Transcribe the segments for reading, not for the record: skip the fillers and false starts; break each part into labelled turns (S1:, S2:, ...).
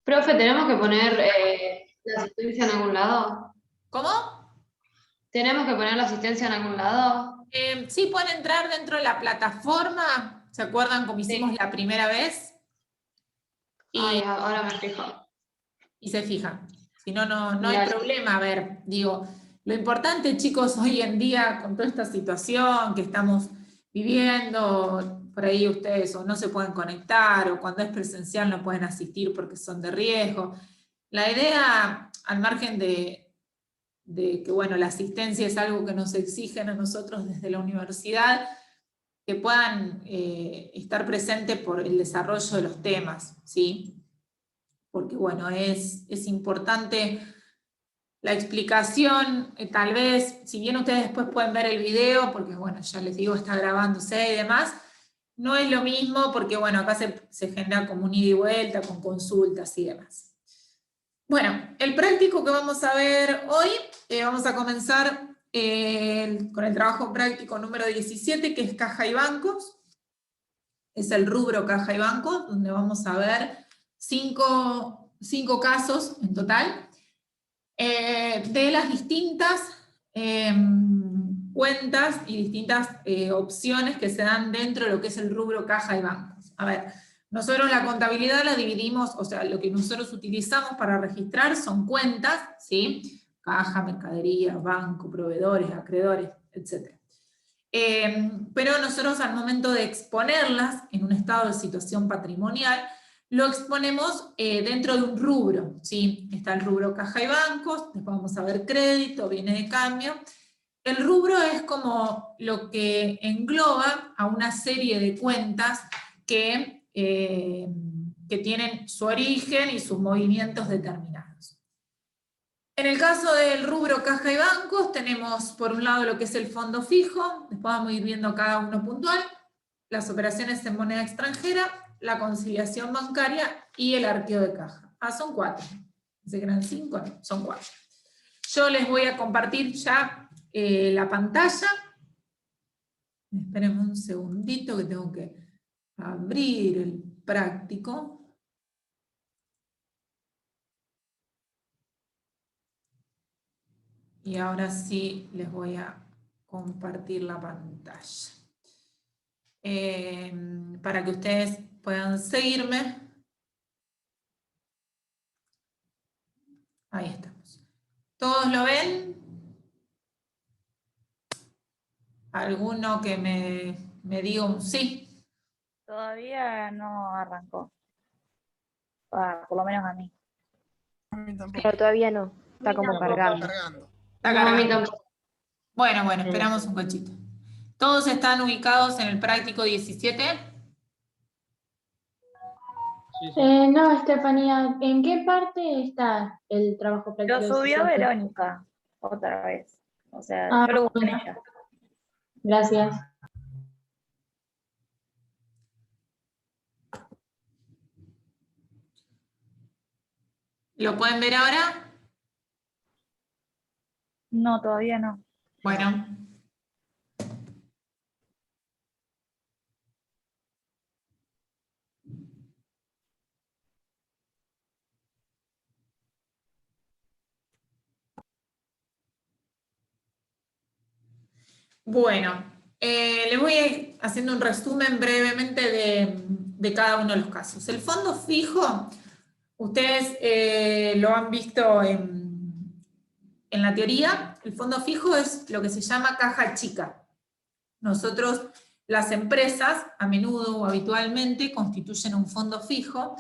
S1: Profe, ¿tenemos que poner la asistencia en algún lado?
S2: ¿Cómo?
S1: ¿Tenemos que poner la asistencia en algún lado?
S2: Sí, pueden entrar dentro de la plataforma. ¿Se acuerdan cómo hicimos
S1: Sí.
S2: la primera vez?
S1: Ay,
S2: Y,
S1: ahora me fijo.
S2: y se fijan. Si no, no hay
S1: Dale.
S2: problema. A ver, digo, lo importante, chicos, hoy en día, con toda esta situación que estamos viviendo, por ahí ustedes o no se pueden conectar, o cuando es presencial no pueden asistir porque son de riesgo. La idea, al margen de que, bueno, la asistencia es algo que nos exigen a nosotros desde la universidad, que puedan estar presentes por el desarrollo de los temas, ¿sí? Porque, bueno, es importante la explicación, tal vez, si bien ustedes después pueden ver el video, porque, bueno, ya les digo, está grabándose y demás, no es lo mismo porque, bueno, acá se genera como un ida y vuelta con consultas y demás. Bueno, el práctico que vamos a ver hoy, vamos a comenzar con el trabajo práctico número 17, que es caja y bancos. Es el rubro caja y bancos, donde vamos a ver cinco casos en total, de las distintas cuentas y distintas opciones que se dan dentro de lo que es el rubro caja y bancos. A ver, nosotros la contabilidad la dividimos, o sea, lo que nosotros utilizamos para registrar son cuentas, ¿sí? Caja, mercadería, banco, proveedores, acreedores, etc. Pero nosotros al momento de exponerlas en un estado de situación patrimonial, lo exponemos dentro de un rubro, ¿sí? Está el rubro caja y bancos, después vamos a ver crédito, viene de cambio. El rubro es como lo que engloba a una serie de cuentas que tienen su origen y sus movimientos determinados. En el caso del rubro caja y bancos, tenemos por un lado lo que es el fondo fijo, después vamos a ir viendo cada uno puntual, las operaciones en moneda extranjera, la conciliación bancaria y el arqueo de caja. Son 4. Pensé que eran 5, no, son 4. Yo les voy a compartir ya la pantalla. Espérenme un segundito que tengo que abrir el práctico. Y ahora sí les voy a compartir la pantalla. Para que ustedes puedan seguirme. Ahí estamos. ¿Todos lo ven? ¿Alguno que me diga un sí?
S3: Todavía no arrancó. Por lo menos a mí.
S4: A mí tampoco.
S5: Pero todavía no, está como
S1: tampoco.
S5: cargando.
S2: Está
S1: No, a mí
S2: cargando.
S1: tampoco.
S2: Bueno, esperamos un cachito. ¿Todos están ubicados en el práctico 17?
S4: Sí, sí.
S6: No, Estefanía, ¿en qué parte está el trabajo práctico?
S3: Lo subió
S6: 17?
S3: Verónica otra vez. O sea,
S6: Ah,
S3: yo lo busqué en
S6: bueno.
S3: ella.
S6: Gracias.
S2: ¿Lo pueden ver ahora?
S3: No, todavía no.
S2: Bueno. Bueno, les voy a ir haciendo un resumen brevemente de cada uno de los casos. El fondo fijo, ustedes lo han visto en la teoría. El fondo fijo es lo que se llama caja chica. Nosotros, las empresas, a menudo o habitualmente, constituyen un fondo fijo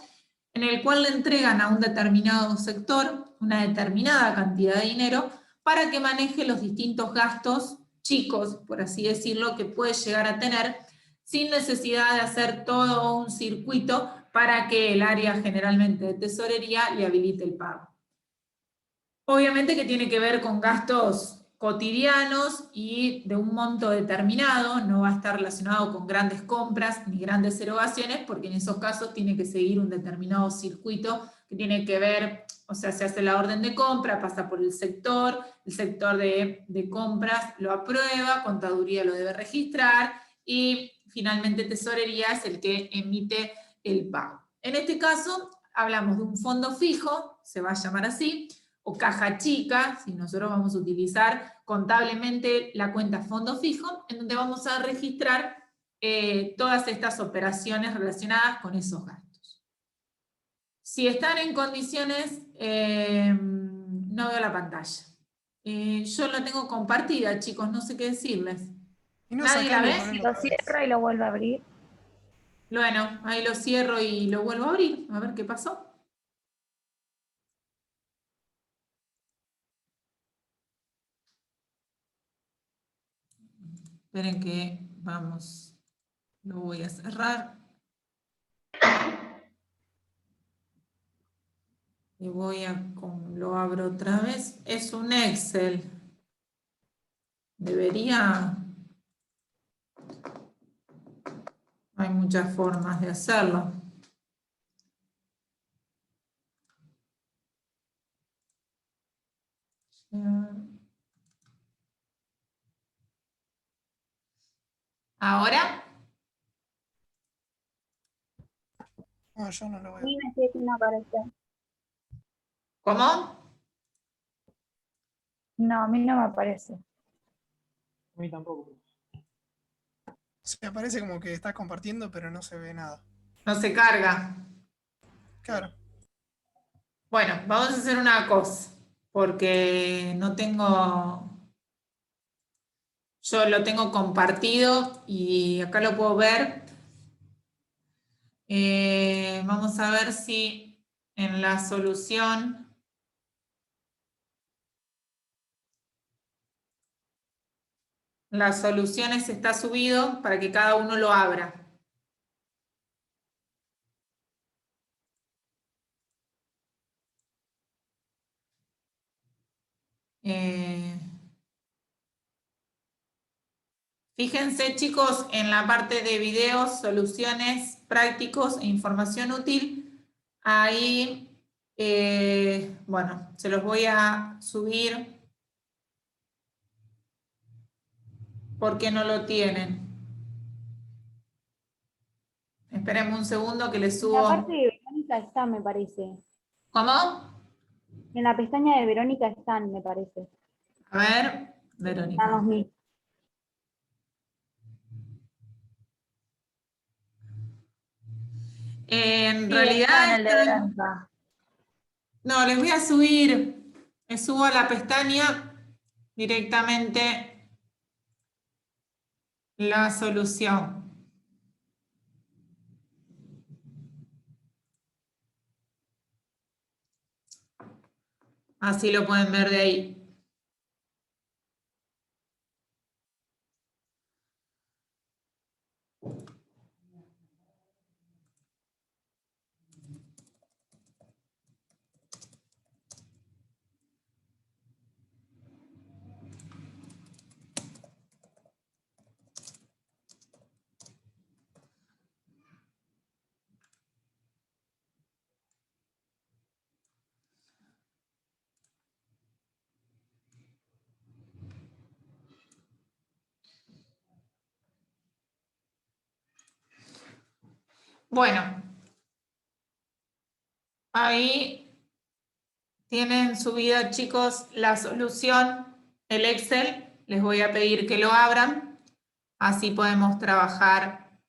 S2: en el cual le entregan a un determinado sector una determinada cantidad de dinero para que maneje los distintos gastos chicos, por así decirlo, que puede llegar a tener, sin necesidad de hacer todo un circuito para que el área generalmente de tesorería le habilite el pago. Obviamente que tiene que ver con gastos cotidianos y de un monto determinado, no va a estar relacionado con grandes compras ni grandes erogaciones, porque en esos casos tiene que seguir un determinado circuito que tiene que ver, o sea, se hace la orden de compra, pasa por el sector de compras lo aprueba, contaduría lo debe registrar y finalmente tesorería es el que emite el pago. En este caso, hablamos de un fondo fijo, se va a llamar así, o caja chica, si nosotros vamos a utilizar contablemente la cuenta fondo fijo, en donde vamos a registrar todas estas operaciones relacionadas con esos gastos. Si están en condiciones, no veo la pantalla. Yo la tengo compartida, chicos, no sé qué decirles.
S4: Y no
S2: ¿Nadie la
S4: sacarlo y
S2: ve?
S4: ponerlo
S3: Lo
S4: otra vez.
S3: cierra y lo vuelve a abrir.
S2: Bueno, ahí lo cierro y lo vuelvo a abrir, a ver qué pasó. Esperen que vamos, lo voy a cerrar. Y lo abro otra vez. Es un Excel. Hay muchas formas de hacerlo. ¿Ahora?
S4: No, yo no lo veo.
S6: Sí, me estoy haciendo aparecer.
S2: ¿Cómo?
S3: No, a mí no me aparece.
S5: A mí tampoco.
S4: Se aparece como que estás compartiendo, pero no se ve nada.
S2: No se carga.
S4: Claro.
S2: Bueno, vamos a hacer una cosa, porque no tengo... Yo lo tengo compartido y acá lo puedo ver. Vamos a ver si en la solución... Las soluciones está subido para que cada uno lo abra. Fíjense, chicos, en la parte de videos, soluciones, prácticos e información útil. Ahí, bueno, se los voy a subir porque no lo tienen. Espérenme un segundo que les
S6: En la parte
S2: subo.
S6: de Verónica están, me parece.
S2: ¿Cómo?
S6: En la pestaña de Verónica están, me parece.
S2: A ver, Verónica.
S6: Están los mismos.
S2: En
S3: Sí,
S2: realidad...
S3: está en el de Verónica.
S2: No, les voy a subir, les subo a la pestaña directamente la solución. Así lo pueden ver de ahí. Bueno, ahí tienen subida, chicos, la solución, el Excel. Les voy a pedir que lo abran, así podemos trabajar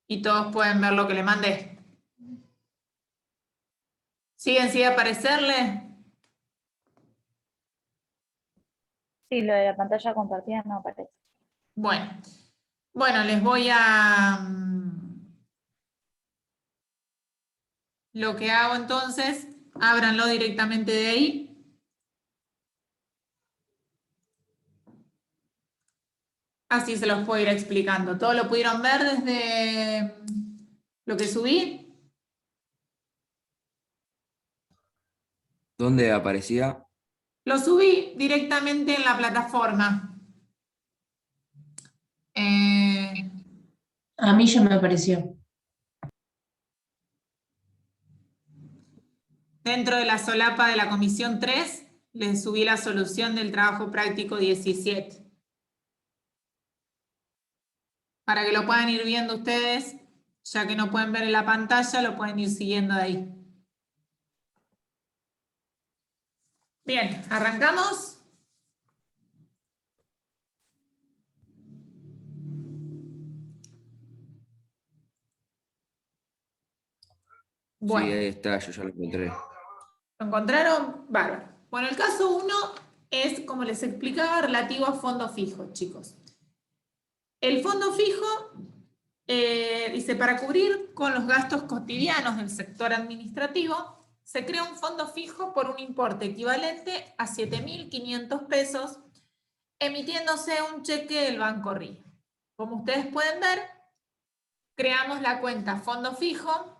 S2: y todos pueden ver lo que le mandé. ¿Sigue aparecerle?
S3: Sí, lo de la pantalla compartida no aparece.
S2: Bueno, les voy a... Lo que hago entonces, ábranlo directamente de ahí. Así se los puedo ir explicando. ¿Todo lo pudieron ver desde lo que subí?
S7: ¿Dónde aparecía?
S2: Lo subí directamente en la plataforma.
S8: A mí ya me apareció.
S2: Dentro de la solapa de la comisión 3, les subí la solución del trabajo práctico 17. Para que lo puedan ir viendo ustedes Ya que no pueden ver en la pantalla, lo pueden ir siguiendo de ahí. Bien, ¿arrancamos? Bueno.
S7: Sí, ahí está, yo ya lo encontré.
S2: ¿Lo encontraron? Bárbaro. Bueno, el caso 1 es, como les explicaba, relativo a fondo fijo, chicos. El fondo fijo dice, para cubrir con los gastos cotidianos del sector administrativo, se crea un fondo fijo por un importe equivalente a 7.500 pesos, emitiéndose un cheque del Banco Río. Como ustedes pueden ver, creamos la cuenta fondo fijo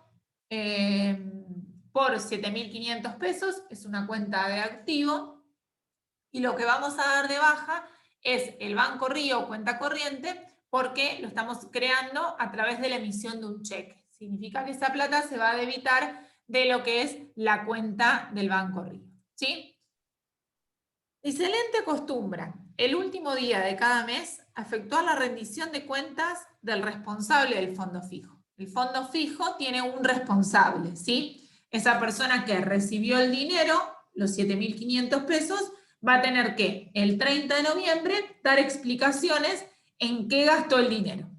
S2: por 7.500 pesos, es una cuenta de activo, y lo que vamos a dar de baja es el Banco Río, cuenta corriente, porque lo estamos creando a través de la emisión de un cheque. Significa que esa plata se va a debitar de lo que es la cuenta del Banco Río. ¿Sí? Excelente acostumbra, el último día de cada mes, a efectuar la rendición de cuentas del responsable del fondo fijo. El fondo fijo tiene un responsable, ¿sí? Esa persona que recibió el dinero, los 7.500 pesos, va a tener que, el 30 de noviembre, dar explicaciones en qué gastó el dinero.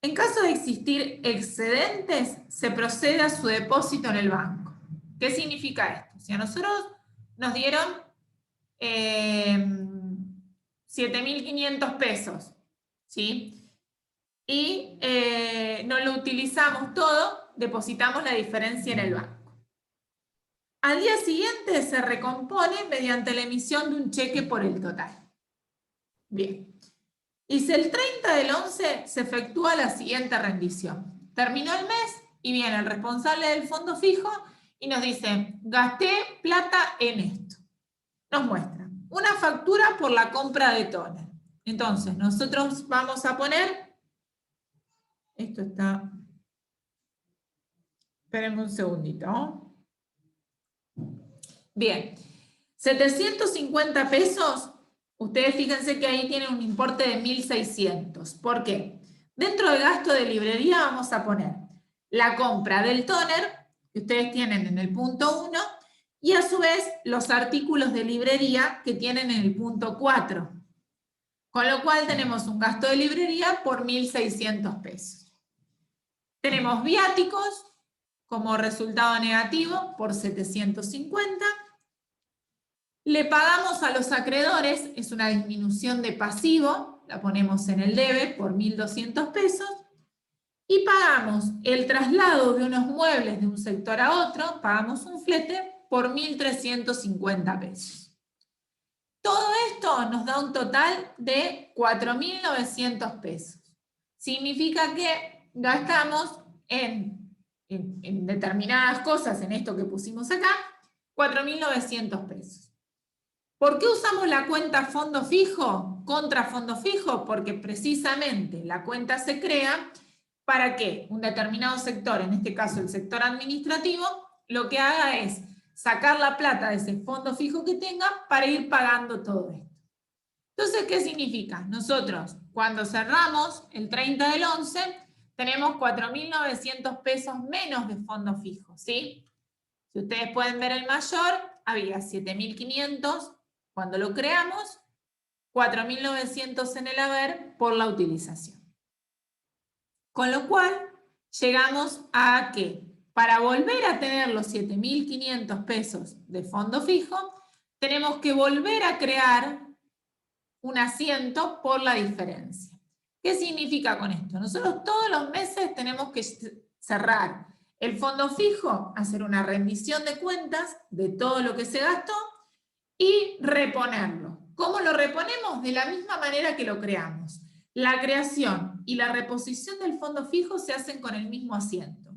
S2: En caso de existir excedentes, se procede a su depósito en el banco. ¿Qué significa esto? Si a nosotros nos dieron 7.500 pesos, ¿sí? Y no lo utilizamos todo, depositamos la diferencia en el banco. Al día siguiente se recompone mediante la emisión de un cheque por el total. Bien. Y si el 30 del 11 se efectúa la siguiente rendición. Terminó el mes y viene el responsable del fondo fijo y nos dice, gasté plata en esto. Nos muestra una factura por la compra de toner. Entonces, nosotros vamos a poner, esto está, espérenme un segundito, ¿no? Bien, 750 pesos, ustedes fíjense que ahí tienen un importe de 1.600. ¿Por qué? Dentro del gasto de librería vamos a poner la compra del tóner, que ustedes tienen en el punto 1, y a su vez los artículos de librería que tienen en el punto 4. Con lo cual tenemos un gasto de librería por 1.600 pesos. Tenemos viáticos como resultado negativo por 750. Le pagamos a los acreedores, es una disminución de pasivo, la ponemos en el debe por 1.200 pesos, y pagamos el traslado de unos muebles de un sector a otro, pagamos un flete por 1.350 pesos. Todo esto nos da un total de 4.900 pesos. Significa que gastamos en determinadas cosas, en esto que pusimos acá, 4.900 pesos. ¿Por qué usamos la cuenta fondo fijo contra fondo fijo? Porque precisamente la cuenta se crea para que un determinado sector, en este caso el sector administrativo, lo que haga es sacar la plata de ese fondo fijo que tenga para ir pagando todo esto. Entonces, ¿qué significa? Nosotros, cuando cerramos el 30 del 11, tenemos 4.900 pesos menos de fondo fijo, ¿sí? Si ustedes pueden ver el mayor, había 7.500 cuando lo creamos, 4.900 en el haber por la utilización. Con lo cual, llegamos a que para volver a tener los 7.500 pesos de fondo fijo, tenemos que volver a crear un asiento por la diferencia. ¿Qué significa con esto? Nosotros todos los meses tenemos que cerrar el fondo fijo, hacer una rendición de cuentas de todo lo que se gastó y reponerlo. ¿Cómo lo reponemos? De la misma manera que lo creamos. La creación y la reposición del fondo fijo se hacen con el mismo asiento.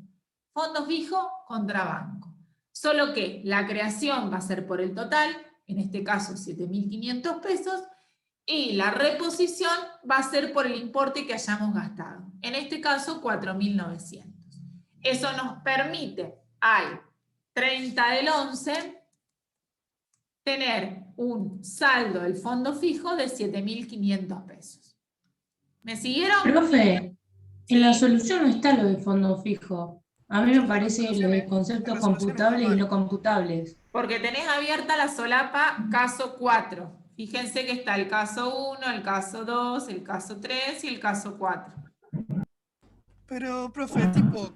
S2: Fondo fijo contra banco. Solo que la creación va a ser por el total, en este caso 7.500 pesos, y la reposición va a ser por el importe que hayamos gastado. En este caso 4.900. Eso nos permite al 30 del 11 tener un saldo del fondo fijo de 7.500 pesos. ¿Me siguieron?
S6: Profe, En la solución no está lo de fondo fijo. A mí me parece lo de
S4: La
S6: conceptos
S4: resolución está
S6: computables y
S4: mal.
S6: no computables.
S2: Porque tenés abierta la solapa caso 4. Fíjense que está el caso 1, el caso 2, el caso 3 y el caso 4.
S4: Pero, profe, tipo,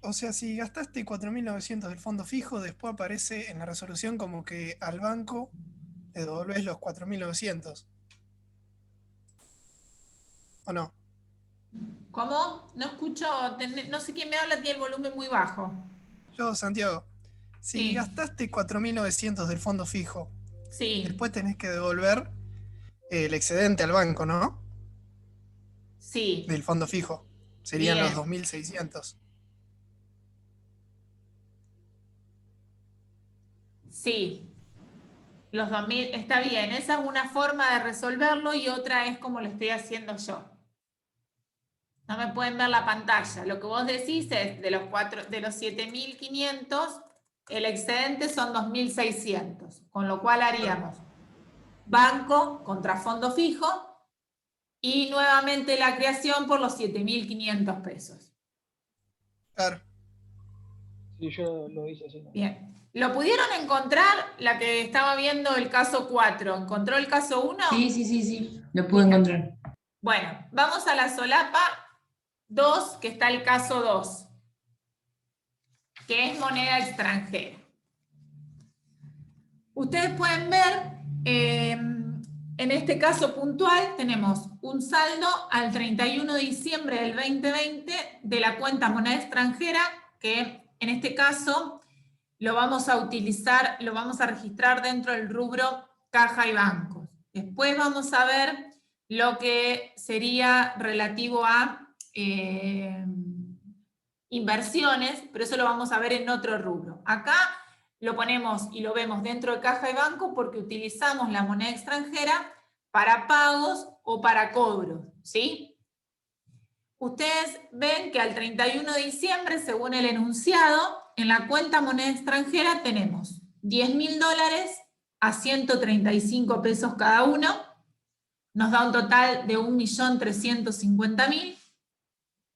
S4: o sea, si gastaste 4.900 del fondo fijo, después aparece en la resolución como que al banco le devolvés los 4.900. ¿O no?
S2: ¿Cómo? No escucho, no sé quién me habla, tiene el volumen muy bajo.
S4: Yo, Santiago, si
S2: Sí,
S4: gastaste 4.900 del fondo fijo,
S2: sí,
S4: después tenés que devolver el excedente al banco, ¿no?
S2: sí,
S4: Del fondo fijo. Serían los
S2: bien,
S4: 2.600.
S2: sí. Los 2000, está bien, esa es una forma de resolverlo y otra es como lo estoy haciendo yo. No me pueden ver la pantalla. Lo que vos decís es de los 7.500, el excedente son 2.600, con lo cual haríamos banco contra fondo fijo y nuevamente la creación por los 7.500 pesos.
S4: Claro.
S5: Sí, yo lo hice así.
S2: Bien. ¿Lo pudieron encontrar? La que estaba viendo el caso 4. ¿Encontró el caso 1?
S6: Sí, lo pude encontrar.
S2: Bueno, vamos a la solapa 2, que está el caso 2, que es moneda extranjera. Ustedes pueden ver, en este caso puntual, tenemos un saldo al 31 de diciembre del 2020 de la cuenta moneda extranjera, que en este caso lo vamos a utilizar, lo vamos a registrar dentro del rubro caja y bancos. Después vamos a ver lo que sería relativo a inversiones, pero eso lo vamos a ver en otro rubro. Acá lo ponemos y lo vemos dentro de caja y banco porque utilizamos la moneda extranjera para pagos o para cobros, ¿sí? Ustedes ven que al 31 de diciembre, según el enunciado, en la cuenta moneda extranjera tenemos $10.000 a 135 pesos cada uno, nos da un total de 1.350.000,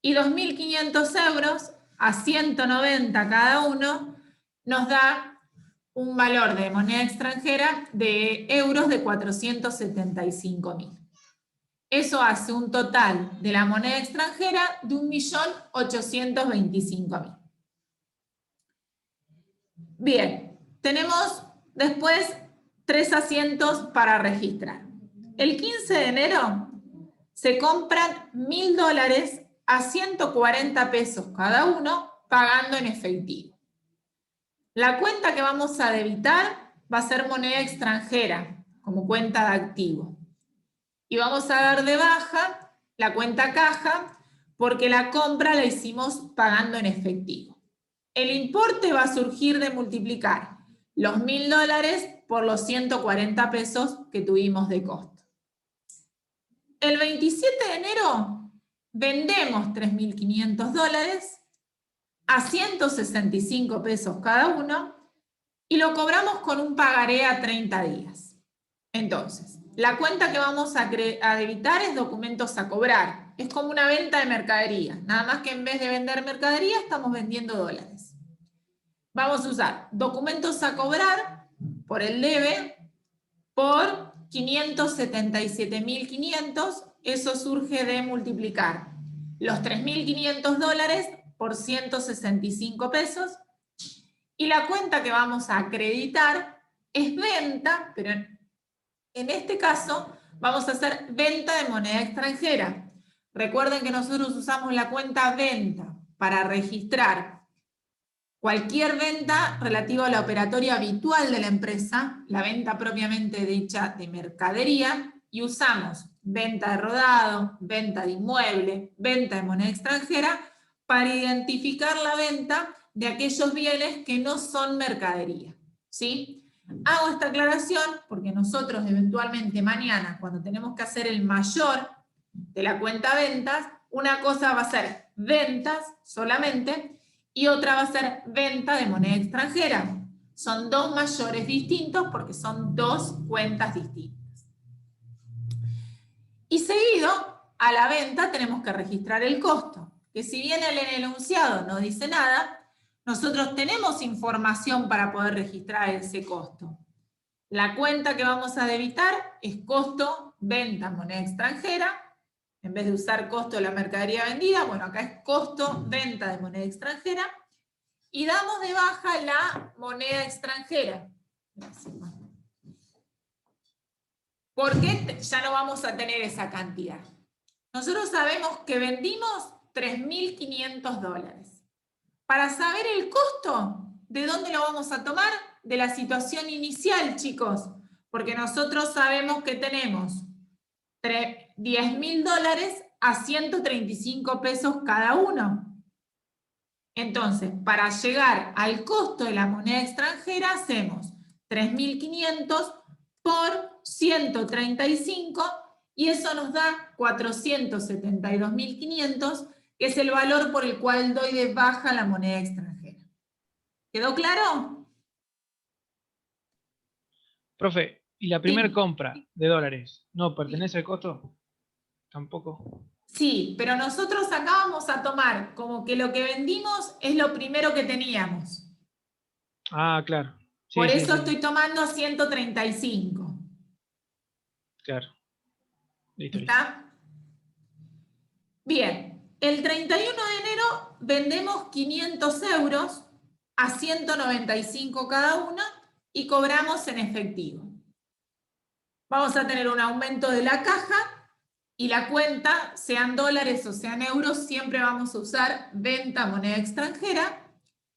S2: y 2.500 euros a 190 cada uno nos da un valor de moneda extranjera de euros de 475.000. Eso hace un total de la moneda extranjera de 1.825.000. Bien, tenemos después 3 asientos para registrar. El 15 de enero se compran $1.000 a 140 pesos cada uno, pagando en efectivo. La cuenta que vamos a debitar va a ser moneda extranjera, como cuenta de activo. Y vamos a dar de baja la cuenta caja, porque la compra la hicimos pagando en efectivo. El importe va a surgir de multiplicar los $1.000 por los 140 pesos que tuvimos de costo. El 27 de enero vendemos $3.500 a 165 pesos cada uno y lo cobramos con un pagaré a 30 días. Entonces, la cuenta que vamos a debitar es documentos a cobrar. Es como una venta de mercadería. Nada más que en vez de vender mercadería, estamos vendiendo dólares. Vamos a usar documentos a cobrar por el debe por 577.500. Eso surge de multiplicar los $3.500 por 165 pesos. Y la cuenta que vamos a acreditar es venta, pero en este caso vamos a hacer venta de moneda extranjera. Recuerden que nosotros usamos la cuenta venta para registrar cualquier venta relativa a la operatoria habitual de la empresa, la venta propiamente dicha de mercadería, y usamos venta de rodado, venta de inmueble, venta de moneda extranjera, para identificar la venta de aquellos bienes que no son mercadería, ¿sí? Hago esta aclaración porque nosotros eventualmente mañana, cuando tenemos que hacer el mayor de la cuenta ventas, una cosa va a ser ventas solamente y otra va a ser venta de moneda extranjera. Son dos mayores distintos porque son dos cuentas distintas. Y seguido a la venta tenemos que registrar el costo, que si bien en el enunciado no dice nada, nosotros tenemos información para poder registrar ese costo. La cuenta que vamos a debitar es costo venta moneda extranjera. En vez de usar costo de la mercadería vendida, bueno, acá es costo venta de moneda extranjera. Y damos de baja la moneda extranjera. Porque ya no vamos a tener esa cantidad. Nosotros sabemos que vendimos $3.500. Para saber el costo, ¿de dónde lo vamos a tomar? De la situación inicial, chicos. Porque nosotros sabemos que tenemos $10.000 a 135 pesos cada uno. Entonces, para llegar al costo de la moneda extranjera, hacemos 3.500 por 135 y eso nos da 472.500, que es el valor por el cual doy de baja la moneda extranjera. ¿Quedó claro?
S5: Profe, ¿y la primera
S2: Sí.
S5: compra de dólares no pertenece al costo? Tampoco.
S2: Sí, pero nosotros acá vamos a tomar como que lo que vendimos es lo primero que teníamos.
S5: Ah, claro. Sí,
S2: Por
S5: sí,
S2: eso
S5: sí,
S2: estoy tomando 135.
S5: claro. Listo, listo.
S2: ¿Está? Bien, el 31 de enero vendemos 500 euros a 195 cada uno y cobramos en efectivo. Vamos a tener un aumento de la caja y la cuenta, sean dólares o sean euros, siempre vamos a usar venta moneda extranjera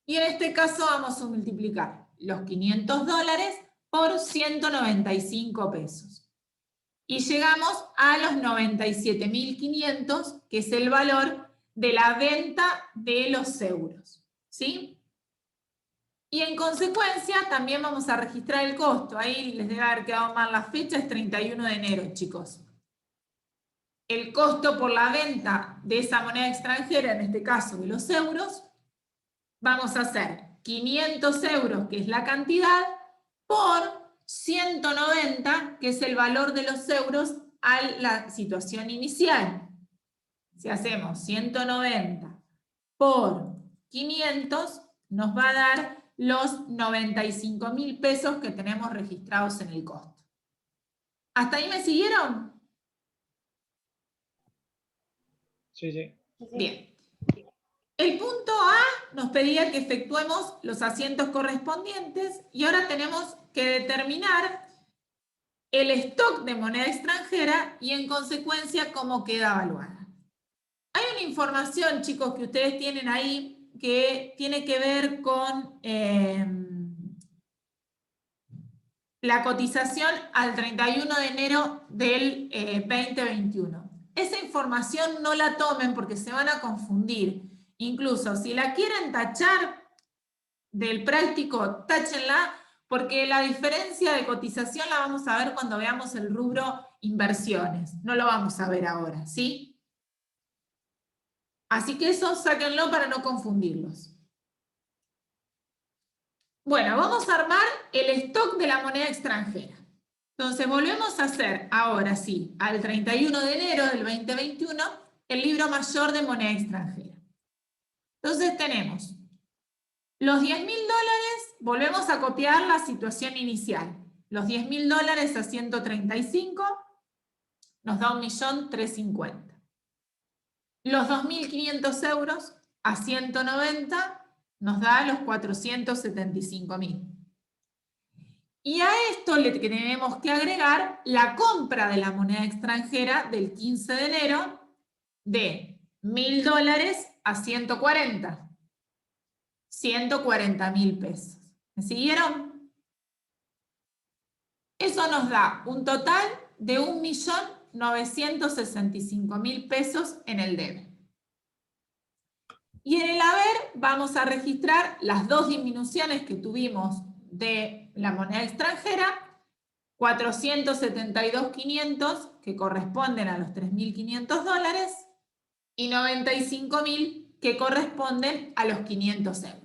S2: y en este caso vamos a multiplicar los $500 por 195 pesos. Y llegamos a los 97.500, que es el valor de la venta de los euros. ¿Sí? Y en consecuencia también vamos a registrar el costo. Ahí les debe haber quedado mal la fecha, es 31 de enero, chicos. El costo por la venta de esa moneda extranjera, en este caso de los euros, vamos a hacer 500 euros, que es la cantidad, por 190, que es el valor de los euros a la situación inicial. Si hacemos 190 por 500, nos va a dar los 95.000 pesos que tenemos registrados en el costo. ¿Hasta ahí me siguieron?
S5: Sí, sí.
S2: Bien. El punto A nos pedía que efectuemos los asientos correspondientes y ahora tenemos que determinar el stock de moneda extranjera y en consecuencia cómo queda evaluada. Hay una información, chicos, que ustedes tienen ahí que tiene que ver con la cotización al 31 de enero del 2021. Esa información no la tomen porque se van a confundir. Incluso si la quieren tachar del práctico, táchenla, porque la diferencia de cotización la vamos a ver cuando veamos el rubro inversiones. No lo vamos a ver ahora, ¿sí? Así que eso sáquenlo para no confundirlos. Bueno, vamos a armar el stock de la moneda extranjera. Entonces volvemos a hacer, ahora sí, al 31 de enero del 2021, el libro mayor de moneda extranjera. Entonces tenemos los $10.000, volvemos a copiar la situación inicial. Los $10.000 a 135 nos da 1.350.000. Los 2.500 euros a 190 nos da los 475.000. Y a esto le tenemos que agregar la compra de la moneda extranjera del 15 de enero de $1.000 a 140. 140.000 pesos. ¿Me siguieron? Eso nos da un total de 1.965.000 pesos en el debe. Y en el haber vamos a registrar las dos disminuciones que tuvimos de la moneda extranjera, 472.500 que corresponden a los $3.500 y 95.000 que corresponden a los 500 euros.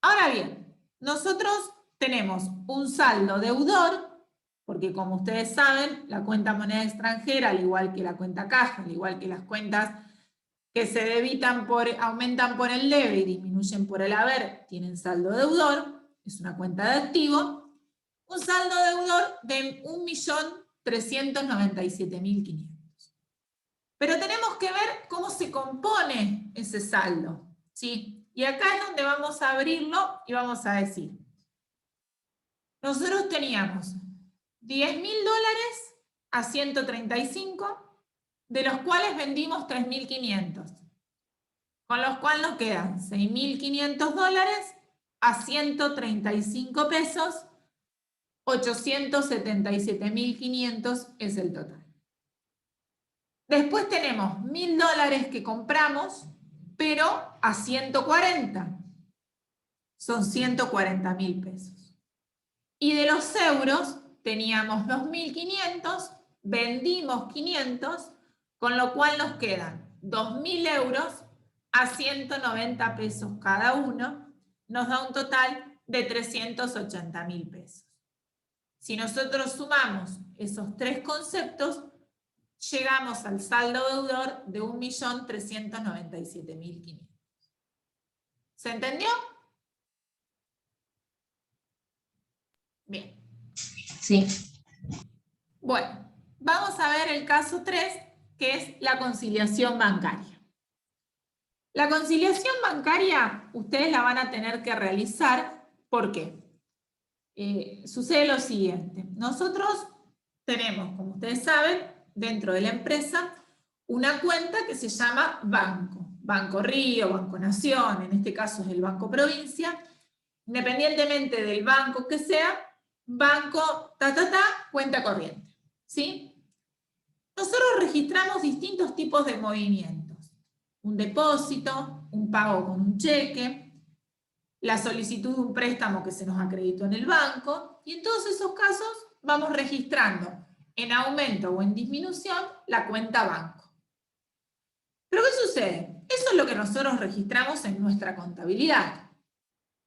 S2: Ahora bien, nosotros tenemos un saldo deudor porque como ustedes saben, la cuenta moneda extranjera, al igual que la cuenta caja, al igual que las cuentas que se debitan aumentan por el debe y disminuyen por el haber, tienen saldo deudor, es una cuenta de activo, un saldo deudor de 1.397.500. Pero tenemos que ver cómo se compone ese saldo, ¿sí? Y acá es donde vamos a abrirlo y vamos a decir, nosotros teníamos $10.000 a 135, de los cuales vendimos 3.500, con los cuales nos quedan $6.500 a 135 pesos, 877.500 es el total. Después tenemos $1.000 que compramos, pero a 140, son 140.000 pesos. Y de los euros teníamos 2.500, vendimos 500, con lo cual nos quedan 2.000 euros a 190 pesos cada uno, nos da un total de 380.000 pesos. Si nosotros sumamos esos tres conceptos, llegamos al saldo deudor de 1.397.500. ¿Se entendió? Bien.
S1: Sí.
S2: Bueno, vamos a ver el caso 3, que es la conciliación bancaria. La conciliación bancaria ustedes la van a tener que realizar. ¿Por qué? Sucede lo siguiente. Nosotros tenemos, como ustedes saben, dentro de la empresa, una cuenta que se llama banco. Banco Río, Banco Nación, en este caso es el Banco Provincia. Independientemente del banco que sea, banco, cuenta corriente. ¿Sí? Nosotros registramos distintos tipos de movimientos. Un depósito, un pago con un cheque, la solicitud de un préstamo que se nos acreditó en el banco, y en todos esos casos vamos registrando en aumento o en disminución la cuenta banco. ¿Pero qué sucede? Eso es lo que nosotros registramos en nuestra contabilidad.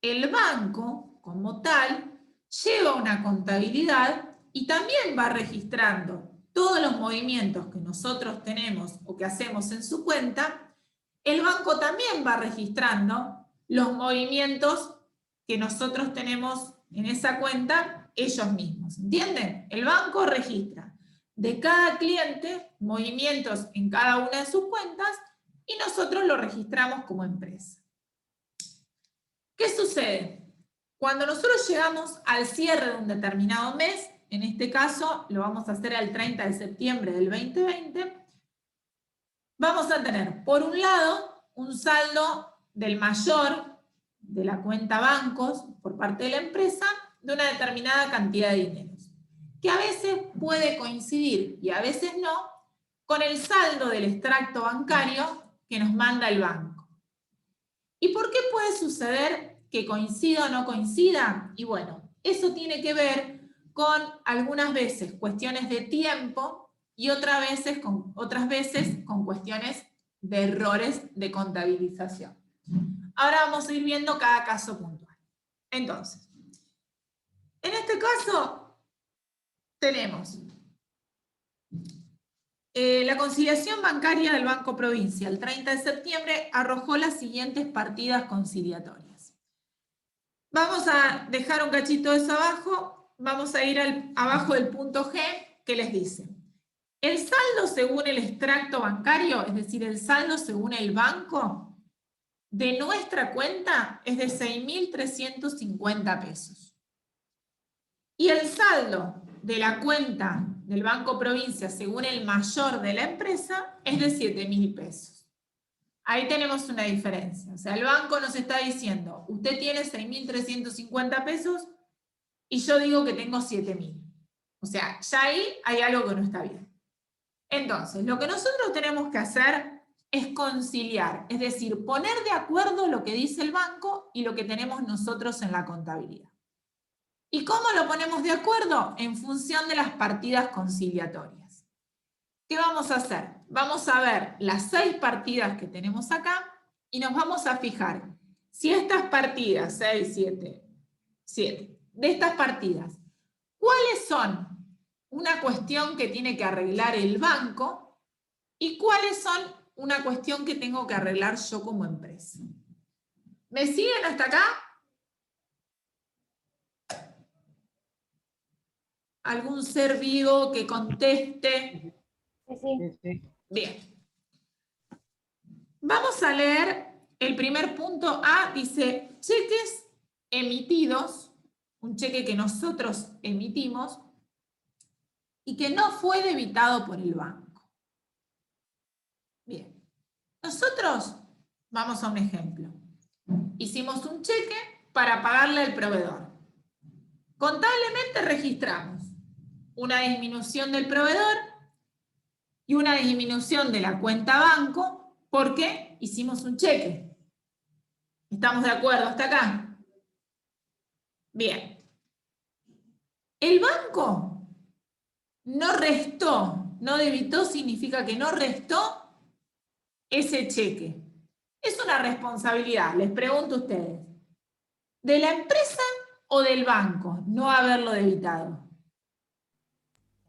S2: El banco, como tal, lleva una contabilidad y también va registrando todos los movimientos que nosotros tenemos o que hacemos en su cuenta. El banco también va registrando los movimientos que nosotros tenemos en esa cuenta ellos mismos. ¿Entienden? El banco registra de cada cliente movimientos en cada una de sus cuentas y nosotros lo registramos como empresa. ¿Qué sucede? Cuando nosotros llegamos al cierre de un determinado mes, en este caso lo vamos a hacer al 30 de septiembre del 2020, vamos a tener, por un lado, un saldo del mayor de la cuenta bancos por parte de la empresa de una determinada cantidad de dinero, que a veces puede coincidir y a veces no con el saldo del extracto bancario que nos manda el banco. ¿Y por qué puede suceder que coincida o no coincida? Y bueno, eso tiene que ver con algunas veces cuestiones de tiempo y otras veces con cuestiones de errores de contabilización. Ahora vamos a ir viendo cada caso puntual. Entonces, en este caso tenemos la conciliación bancaria del Banco Provincia el 30 de septiembre arrojó las siguientes partidas conciliatorias. Vamos a dejar un cachito de eso abajo, vamos a ir abajo del punto G que les dice: el saldo según el extracto bancario, es decir, el saldo según el banco, de nuestra cuenta es de 6.350 pesos. Y el saldo de la cuenta del Banco Provincia según el mayor de la empresa es de 7.000 pesos. Ahí tenemos una diferencia. O sea, el banco nos está diciendo, usted tiene 6.350 pesos y yo digo que tengo 7.000. O sea, ya ahí hay algo que no está bien. Entonces, lo que nosotros tenemos que hacer es conciliar, es decir, poner de acuerdo lo que dice el banco y lo que tenemos nosotros en la contabilidad. ¿Y cómo lo ponemos de acuerdo? En función de las partidas conciliatorias. ¿Qué vamos a hacer? Vamos a ver las 6 partidas que tenemos acá y nos vamos a fijar si estas partidas, 6, 7, 7, de estas partidas, ¿cuáles son una cuestión que tiene que arreglar el banco y cuáles son una cuestión que tengo que arreglar yo como empresa. ¿Me siguen hasta acá? ¿Algún ser vivo que conteste?
S3: Sí, sí.
S5: Sí, sí.
S2: Bien. Vamos a leer el primer punto A, dice cheques emitidos, un cheque que nosotros emitimos y que no fue debitado por el banco. Bien. Nosotros, vamos a un ejemplo. Hicimos un cheque para pagarle al proveedor. Contablemente registramos una disminución del proveedor y una disminución de la cuenta banco porque hicimos un cheque. ¿Estamos de acuerdo hasta acá? Bien. El banco no restó, no debitó significa que no restó ese cheque. Es una responsabilidad, les pregunto a ustedes, ¿de la empresa o del banco no haberlo debitado?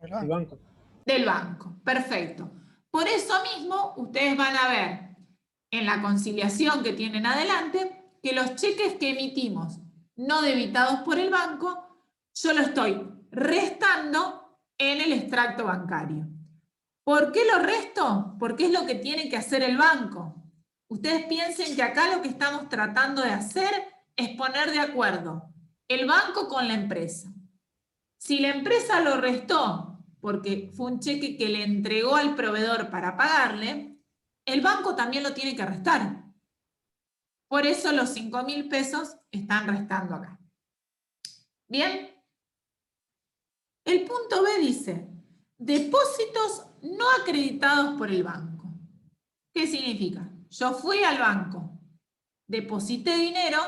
S4: El
S5: El
S4: banco.
S5: banco.
S2: Del banco, perfecto. Por eso mismo, ustedes van a ver en la conciliación que tienen adelante que los cheques que emitimos no debitados por el banco, yo lo estoy restando en el extracto bancario. ¿Por qué lo resto? Porque es lo que tiene que hacer el banco. Ustedes piensen que acá lo que estamos tratando de hacer es poner de acuerdo el banco con la empresa. Si la empresa lo restó porque fue un cheque que le entregó al proveedor para pagarle, el banco también lo tiene que restar. Por eso los 5.000 pesos están restando acá. ¿Bien? El punto B dice, depósitos no acreditados por el banco. ¿Qué significa? Yo fui al banco, deposité dinero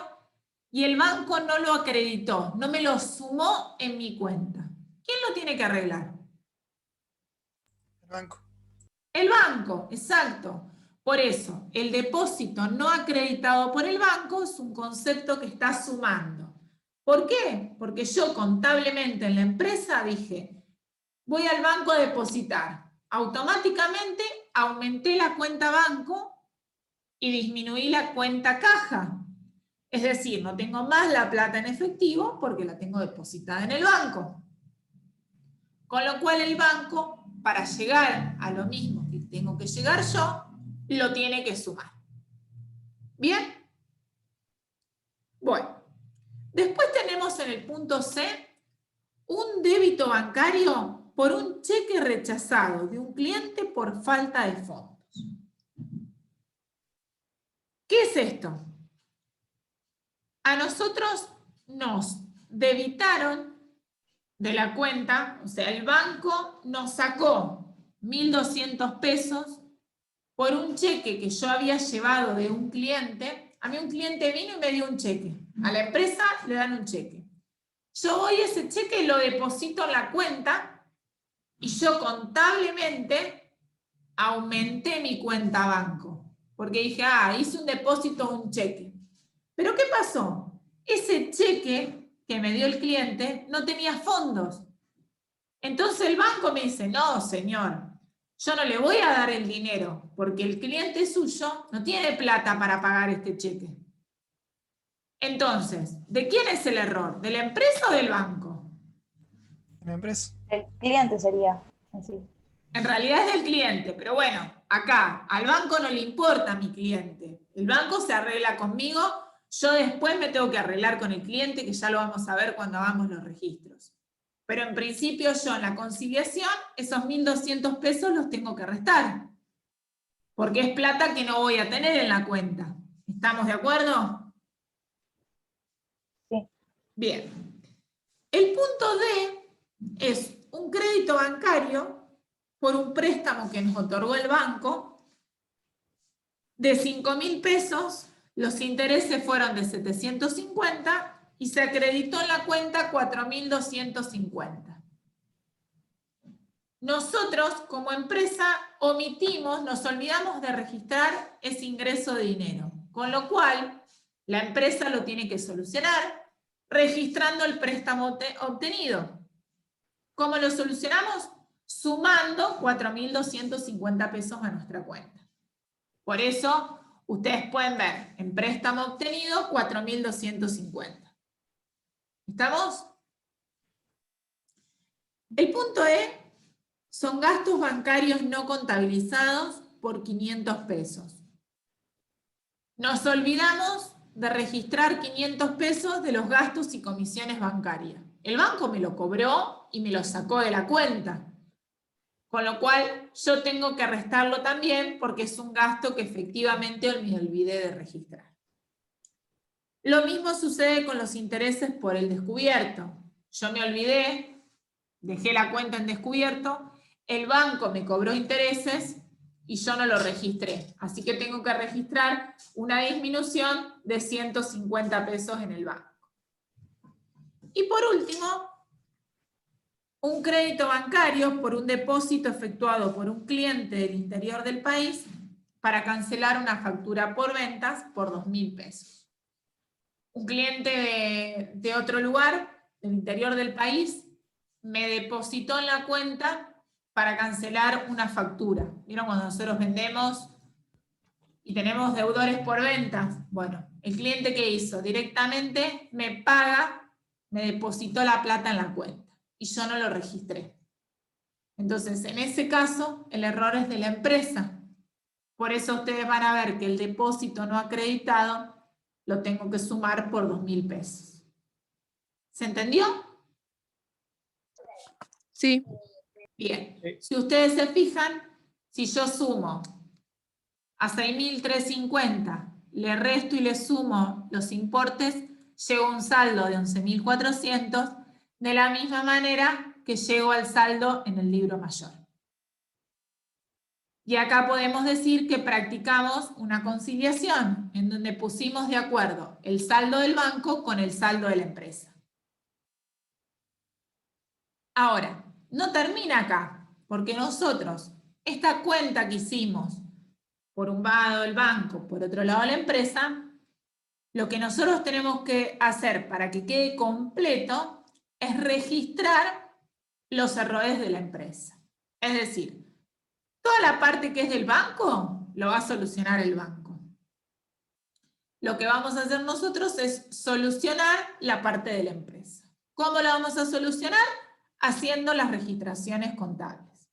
S2: y el banco no lo acreditó, no me lo sumó en mi cuenta. ¿Quién lo tiene que arreglar?
S4: El banco.
S2: El banco, exacto. Por eso, el depósito no acreditado por el banco es un concepto que está sumando. ¿Por qué? Porque yo contablemente en la empresa dije, voy al banco a depositar. Automáticamente aumenté la cuenta banco y disminuí la cuenta caja. Es decir, no tengo más la plata en efectivo porque la tengo depositada en el banco. Con lo cual el banco, para llegar a lo mismo que tengo que llegar yo, lo tiene que sumar. ¿Bien? Bueno, después tenemos en el punto C un débito bancario por un cheque rechazado de un cliente por falta de fondos. ¿Qué es esto? A nosotros nos debitaron de la cuenta, o sea, el banco nos sacó 1.200 pesos por un cheque que yo había llevado de un cliente. A mí un cliente vino y me dio un cheque. A la empresa le dan un cheque. Yo voy a ese cheque y lo deposito en la cuenta y yo contablemente aumenté mi cuenta banco. Porque dije, hice un depósito o un cheque. ¿Pero qué pasó? Ese cheque que me dio el cliente no tenía fondos. Entonces el banco me dice, no, señor, yo no le voy a dar el dinero porque el cliente suyo no tiene plata para pagar este cheque. Entonces, ¿de quién es el error? ¿De la empresa o del banco?
S4: La empresa.
S3: El cliente sería así.
S2: En realidad es del cliente, pero bueno, acá al banco no le importa a mi cliente. El banco se arregla conmigo, yo después me tengo que arreglar con el cliente, que ya lo vamos a ver cuando hagamos los registros. Pero en principio yo en la conciliación, esos 1.200 pesos los tengo que restar. Porque es plata que no voy a tener en la cuenta. ¿Estamos de acuerdo?
S3: Sí.
S2: Bien. El punto D es un crédito bancario por un préstamo que nos otorgó el banco de 5.000 pesos, los intereses fueron de 750 y se acreditó en la cuenta 4.250. Nosotros, como empresa, omitimos, nos olvidamos de registrar ese ingreso de dinero, con lo cual la empresa lo tiene que solucionar registrando el préstamo obtenido. ¿Cómo lo solucionamos? Sumando 4.250 pesos a nuestra cuenta. Por eso, ustedes pueden ver, en préstamo obtenido, 4.250. ¿Estamos? El punto E son gastos bancarios no contabilizados por 500 pesos. Nos olvidamos de registrar 500 pesos de los gastos y comisiones bancarias. El banco me lo cobró y me lo sacó de la cuenta. Con lo cual, yo tengo que restarlo también porque es un gasto que efectivamente me olvidé de registrar. Lo mismo sucede con los intereses por el descubierto. Yo me olvidé, dejé la cuenta en descubierto, el banco me cobró intereses y yo no lo registré. Así que tengo que registrar una disminución de 150 pesos en el banco. Y por último, un crédito bancario por un depósito efectuado por un cliente del interior del país para cancelar una factura por ventas por 2.000 pesos. Un cliente de otro lugar, del interior del país, me depositó en la cuenta para cancelar una factura. ¿Vieron cuando nosotros vendemos y tenemos deudores por ventas? Bueno, el cliente que hizo directamente me paga, me depositó la plata en la cuenta y yo no lo registré. Entonces, en ese caso, el error es de la empresa. Por eso ustedes van a ver que el depósito no acreditado lo tengo que sumar por 2.000 pesos. ¿Se entendió?
S7: Sí.
S2: Bien. Si ustedes se fijan, si yo sumo a 6.350, le resto y le sumo los importes, llego a un saldo de 11.400, de la misma manera que llego al saldo en el libro mayor. Y acá podemos decir que practicamos una conciliación, en donde pusimos de acuerdo el saldo del banco con el saldo de la empresa. Ahora, no termina acá, porque nosotros, esta cuenta que hicimos, por un lado el banco, por otro lado la empresa, lo que nosotros tenemos que hacer para que quede completo es registrar los errores de la empresa. Es decir, toda la parte que es del banco, lo va a solucionar el banco. Lo que vamos a hacer nosotros es solucionar la parte de la empresa. ¿Cómo la vamos a solucionar? Haciendo las registraciones contables.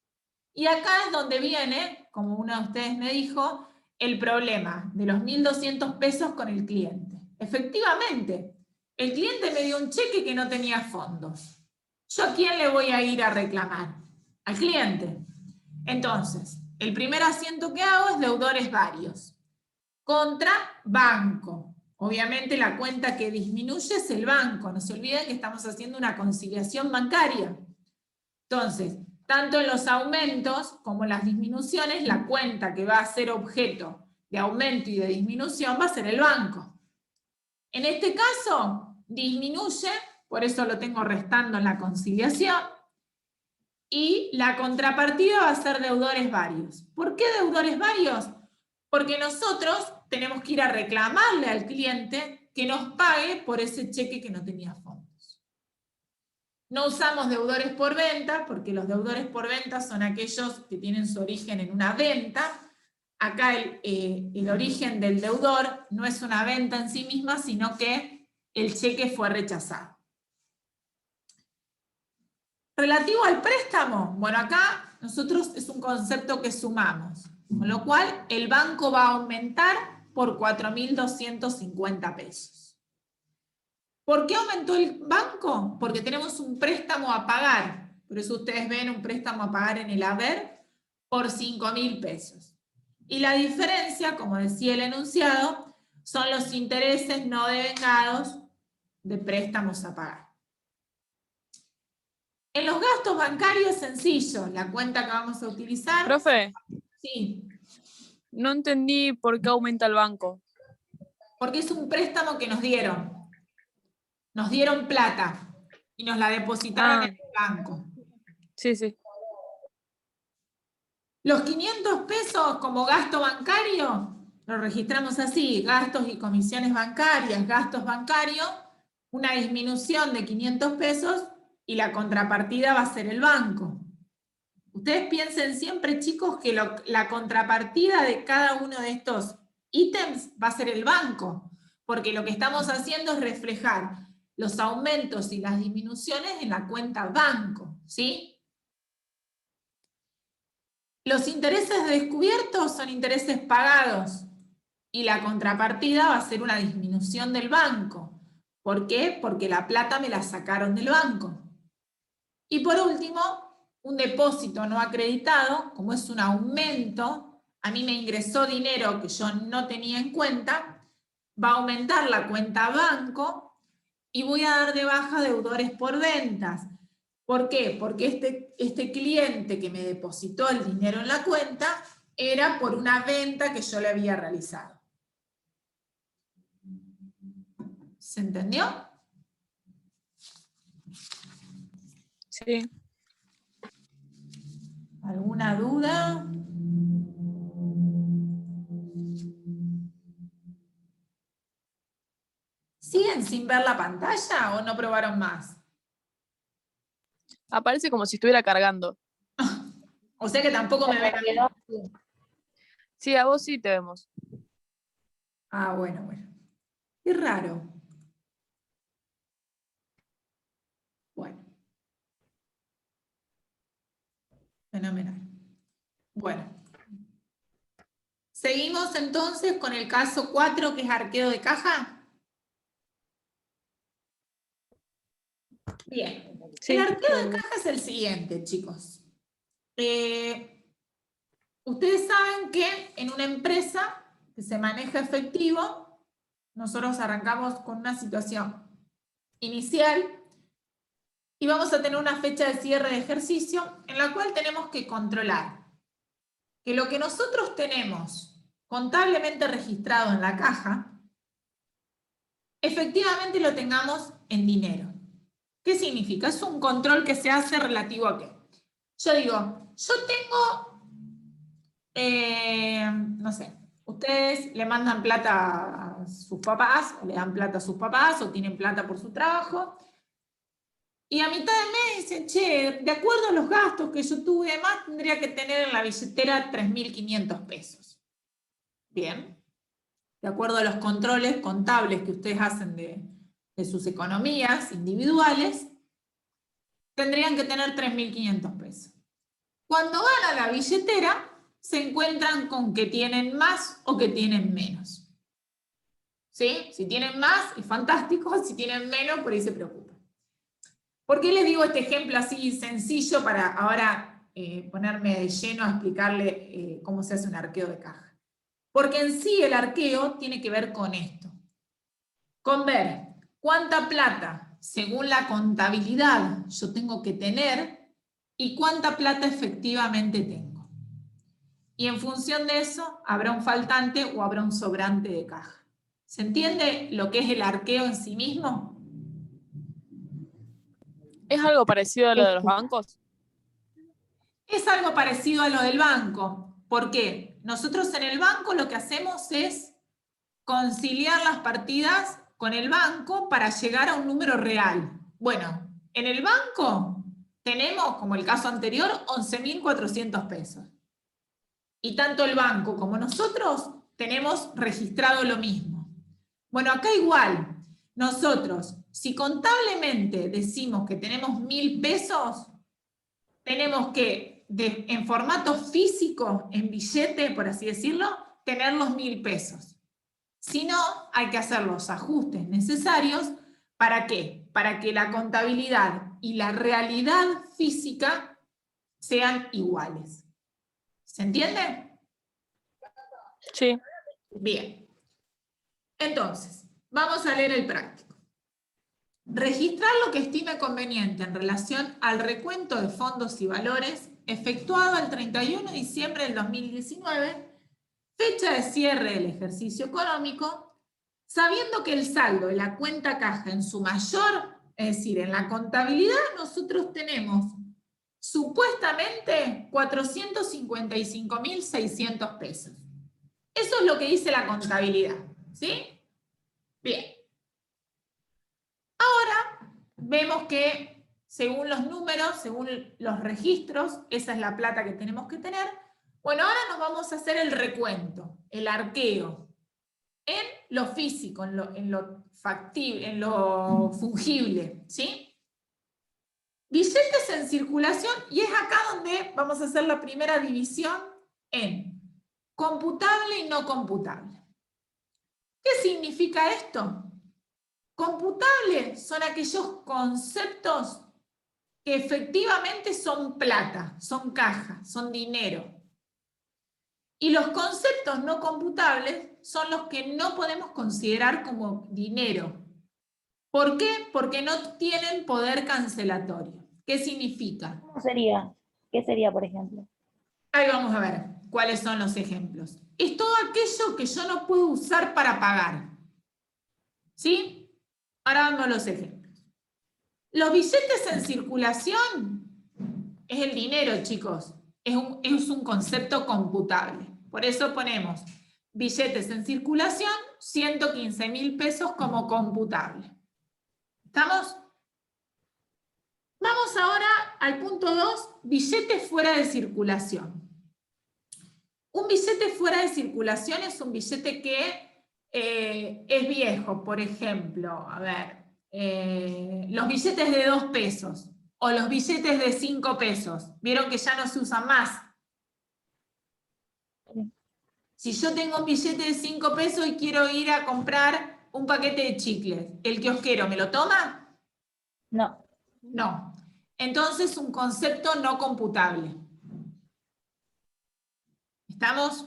S2: Y acá es donde viene, como uno de ustedes me dijo, el problema de los 1.200 pesos con el cliente. Efectivamente, el cliente me dio un cheque que no tenía fondos. ¿Yo a quién le voy a ir a reclamar? Al cliente. Entonces, el primer asiento que hago es deudores varios. Contra banco. Obviamente la cuenta que disminuye es el banco. No se olviden que estamos haciendo una conciliación bancaria. Entonces, tanto en los aumentos como en las disminuciones, la cuenta que va a ser objeto de aumento y de disminución va a ser el banco. En este caso, disminuye, por eso lo tengo restando en la conciliación, y la contrapartida va a ser deudores varios. ¿Por qué deudores varios? Porque nosotros tenemos que ir a reclamarle al cliente que nos pague por ese cheque que no tenía fondos. No usamos deudores por venta, porque los deudores por venta son aquellos que tienen su origen en una venta. Acá el origen del deudor no es una venta en sí misma, sino que el cheque fue rechazado. Relativo al préstamo, bueno, acá nosotros es un concepto que sumamos, con lo cual el banco va a aumentar por 4.250 pesos. ¿Por qué aumentó el banco? Porque tenemos un préstamo a pagar. Por eso ustedes ven un préstamo a pagar en el haber por 5.000 pesos. Y la diferencia, como decía el enunciado, son los intereses no devengados de préstamos a pagar. En los gastos bancarios es sencillo, la cuenta que vamos a utilizar...
S7: Profe,
S2: Sí.
S7: no entendí por qué aumenta el banco.
S2: Porque es un préstamo que nos dieron. Nos dieron plata y nos la depositaron en el banco.
S7: Sí, sí.
S2: Los 500 pesos como gasto bancario, lo registramos así, gastos y comisiones bancarias, gastos bancarios, una disminución de 500 pesos y la contrapartida va a ser el banco. Ustedes piensen siempre, chicos, que la contrapartida de cada uno de estos ítems va a ser el banco, porque lo que estamos haciendo es reflejar los aumentos y las disminuciones en la cuenta banco, ¿sí? Los intereses descubiertos son intereses pagados y la contrapartida va a ser una disminución del banco. ¿Por qué? Porque la plata me la sacaron del banco. Y por último, un depósito no acreditado, como es un aumento, a mí me ingresó dinero que yo no tenía en cuenta, va a aumentar la cuenta banco y voy a dar de baja deudores por ventas. ¿Por qué? Porque este cliente que me depositó el dinero en la cuenta era por una venta que yo le había realizado. ¿Se entendió?
S7: Sí.
S2: ¿Alguna duda? ¿Siguen sin ver la pantalla o no probaron más?
S7: Aparece como si estuviera cargando.
S2: O sea que tampoco me ven a mí.
S7: Sí, a vos sí te vemos.
S2: Ah, bueno, bueno. Qué raro. Bueno. Fenomenal. Bueno. Seguimos entonces con el caso 4, que es arqueo de caja. Bien.
S7: Sí.
S2: El arqueo de caja es el siguiente, chicos. Ustedes saben que en una empresa que se maneja efectivo, nosotros arrancamos con una situación inicial y vamos a tener una fecha de cierre de ejercicio en la cual tenemos que controlar que lo que nosotros tenemos contablemente registrado en la caja, efectivamente lo tengamos en dinero. ¿Qué significa? Es un control que se hace relativo a qué. Yo digo, yo tengo, no sé, ustedes le mandan plata a sus papás, o le dan plata a sus papás, o tienen plata por su trabajo, y a mitad de mes dicen, che, de acuerdo a los gastos que yo tuve, además tendría que tener en la billetera 3.500 pesos. Bien. De acuerdo a los controles contables que ustedes hacen de sus economías individuales, tendrían que tener 3.500 pesos. Cuando van a la billetera, se encuentran con que tienen más o que tienen menos. ¿Sí? Si tienen más, es fantástico. Si tienen menos, por ahí se preocupan. ¿Por qué les digo este ejemplo así sencillo para ahora ponerme de lleno a explicarle cómo se hace un arqueo de caja? Porque en sí el arqueo tiene que ver con esto. Con ver cuánta plata, según la contabilidad, yo tengo que tener y cuánta plata efectivamente tengo. Y en función de eso, habrá un faltante o habrá un sobrante de caja. ¿Se entiende lo que es el arqueo en sí mismo?
S7: ¿Es algo parecido a lo de los bancos?
S2: Es algo parecido a lo del banco. ¿Por qué? Nosotros en el banco lo que hacemos es conciliar las partidas con el banco para llegar a un número real. Bueno, en el banco tenemos, como el caso anterior, 11.400 pesos. Y tanto el banco como nosotros tenemos registrado lo mismo. Bueno, acá igual, nosotros, si contablemente decimos que tenemos 1.000 pesos, tenemos que, en formato físico, en billete, por así decirlo, tener los 1.000 pesos. Si no, hay que hacer los ajustes necesarios. ¿Para qué? Para que la contabilidad y la realidad física sean iguales. ¿Se entiende?
S7: Sí.
S2: Bien. Entonces, vamos a leer el práctico. Registrar lo que estime conveniente en relación al recuento de fondos y valores efectuado el 31 de diciembre del 2019, fecha de cierre del ejercicio económico, sabiendo que el saldo de la cuenta caja en su mayor, es decir, en la contabilidad, nosotros tenemos supuestamente 455.600 pesos. Eso es lo que dice la contabilidad, ¿sí? Bien. Ahora vemos que según los números, según los registros, esa es la plata que tenemos que tener. Bueno, ahora nos vamos a hacer el recuento, el arqueo, en lo físico, en lo factible, en lo fungible, ¿sí? Billetes en circulación, y es acá donde vamos a hacer la primera división en computable y no computable. ¿Qué significa esto? Computable son aquellos conceptos que efectivamente son plata, son caja, son dinero. Y los conceptos no computables son los que no podemos considerar como dinero. ¿Por qué? Porque no tienen poder cancelatorio. ¿Qué significa?
S3: ¿Cómo sería? ¿Qué sería, por ejemplo?
S2: Ahí vamos a ver cuáles son los ejemplos. Es todo aquello que yo no puedo usar para pagar. ¿Sí? Ahora vamos a los ejemplos. Los billetes en circulación es el dinero, chicos. Es un concepto computable. Por eso ponemos billetes en circulación, 115.000 pesos como computable. ¿Estamos? Vamos ahora al punto 2, billetes fuera de circulación. Un billete fuera de circulación es un billete que es viejo, por ejemplo, a ver, los billetes de 2 pesos o los billetes de 5 pesos. Vieron que ya no se usan más.
S3: Sí.
S2: Si yo tengo un billete de 5 pesos y quiero ir a comprar un paquete de chicles, ¿el kiosquero me lo toma?
S3: No.
S2: No. Entonces, un concepto no computable. ¿Estamos?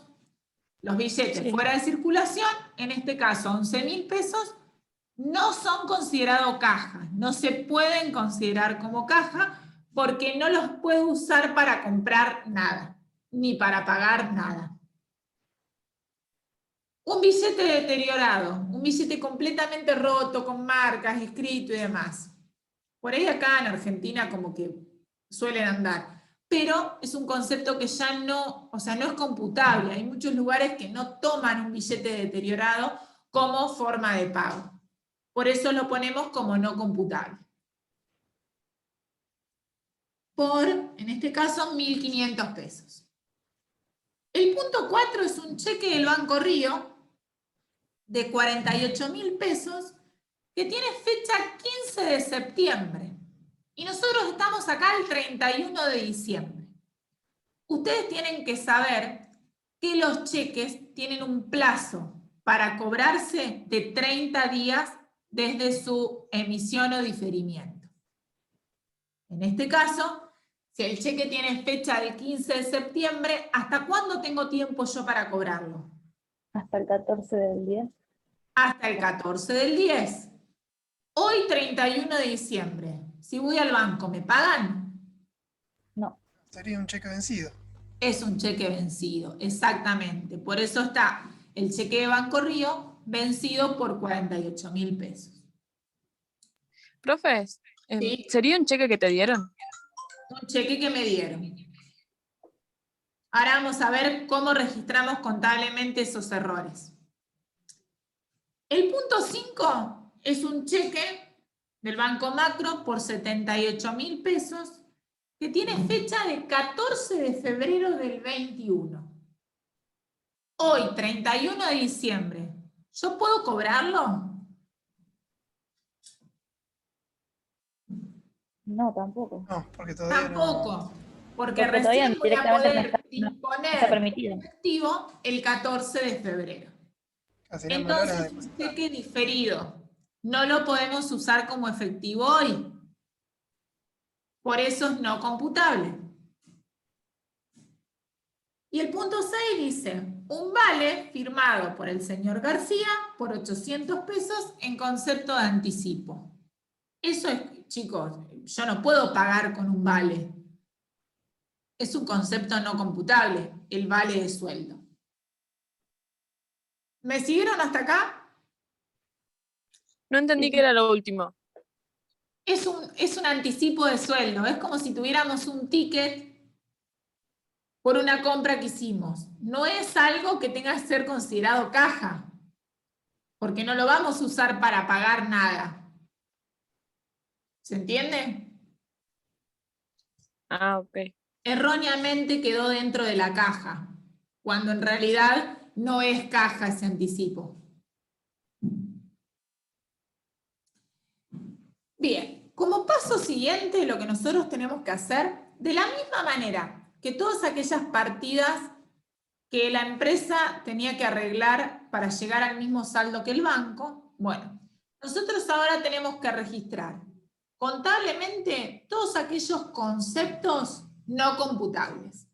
S2: Los billetes
S7: Sí.
S2: fuera de circulación, en este caso 11.000 pesos, no son considerados caja. No se pueden considerar como caja porque no los puedo usar para comprar nada, ni para pagar nada. Un billete deteriorado, un billete completamente roto, con marcas, escrito y demás. Por ahí acá en Argentina como que suelen andar. Pero es un concepto que ya no, o sea, no es computable. Hay muchos lugares que no toman un billete deteriorado como forma de pago. Por eso lo ponemos como no computable. Por, en este caso, 1.500 pesos. El punto 4 es un cheque del Banco Río de 48.000 pesos que tiene fecha 15 de septiembre. Y nosotros estamos acá el 31 de diciembre. Ustedes tienen que saber que los cheques tienen un plazo para cobrarse de 30 días desde su emisión o diferimiento. En este caso, si el cheque tiene fecha del 15 de septiembre, ¿hasta cuándo tengo tiempo yo para cobrarlo?
S3: Hasta el 14 del 10.
S2: Hasta el 14 del 10. Hoy, 31 de diciembre, si voy al banco, ¿me pagan?
S3: No.
S4: Sería un cheque vencido.
S2: Es un cheque vencido, exactamente. Por eso está el cheque de Banco Río vencido por 48.000 pesos.
S7: Profes,
S2: Sí.
S7: ¿sería un cheque que te dieron?
S2: Un cheque que me dieron. Ahora vamos a ver cómo registramos contablemente esos errores. El punto 5 es un cheque del Banco Macro por 78.000 pesos que tiene fecha de 14 de febrero del 21. Hoy, 31 de diciembre, ¿yo puedo cobrarlo?
S3: No, tampoco.
S4: No, porque todavía
S2: Tampoco, porque
S3: Porque todavía
S2: recién voy a
S3: directamente
S2: poder
S3: no está
S2: disponer
S3: permitido.
S2: efectivo el 14 de febrero.
S4: serían valores a
S2: Entonces, un
S4: depositar.
S2: cheque diferido. No lo podemos usar como efectivo hoy. Por eso es no computable. Y el punto 6 dice, un vale firmado por el señor García por 800 pesos en concepto de anticipo. Eso es, chicos, yo no puedo pagar con un vale. Es un concepto no computable, el vale de sueldo. ¿Me siguieron hasta acá?
S7: No entendí qué era lo último.
S2: Es un anticipo de sueldo. Es como si tuviéramos un ticket por una compra que hicimos. No es algo que tenga que ser considerado caja, porque no lo vamos a usar para pagar nada. ¿Se entiende?
S7: Ah, ok.
S2: Erróneamente quedó dentro de la caja, cuando en realidad no es caja ese anticipo. Bien, como paso siguiente, lo que nosotros tenemos que hacer, de la misma manera que todas aquellas partidas que la empresa tenía que arreglar para llegar al mismo saldo que el banco, bueno, nosotros ahora tenemos que registrar contablemente todos aquellos conceptos no computables.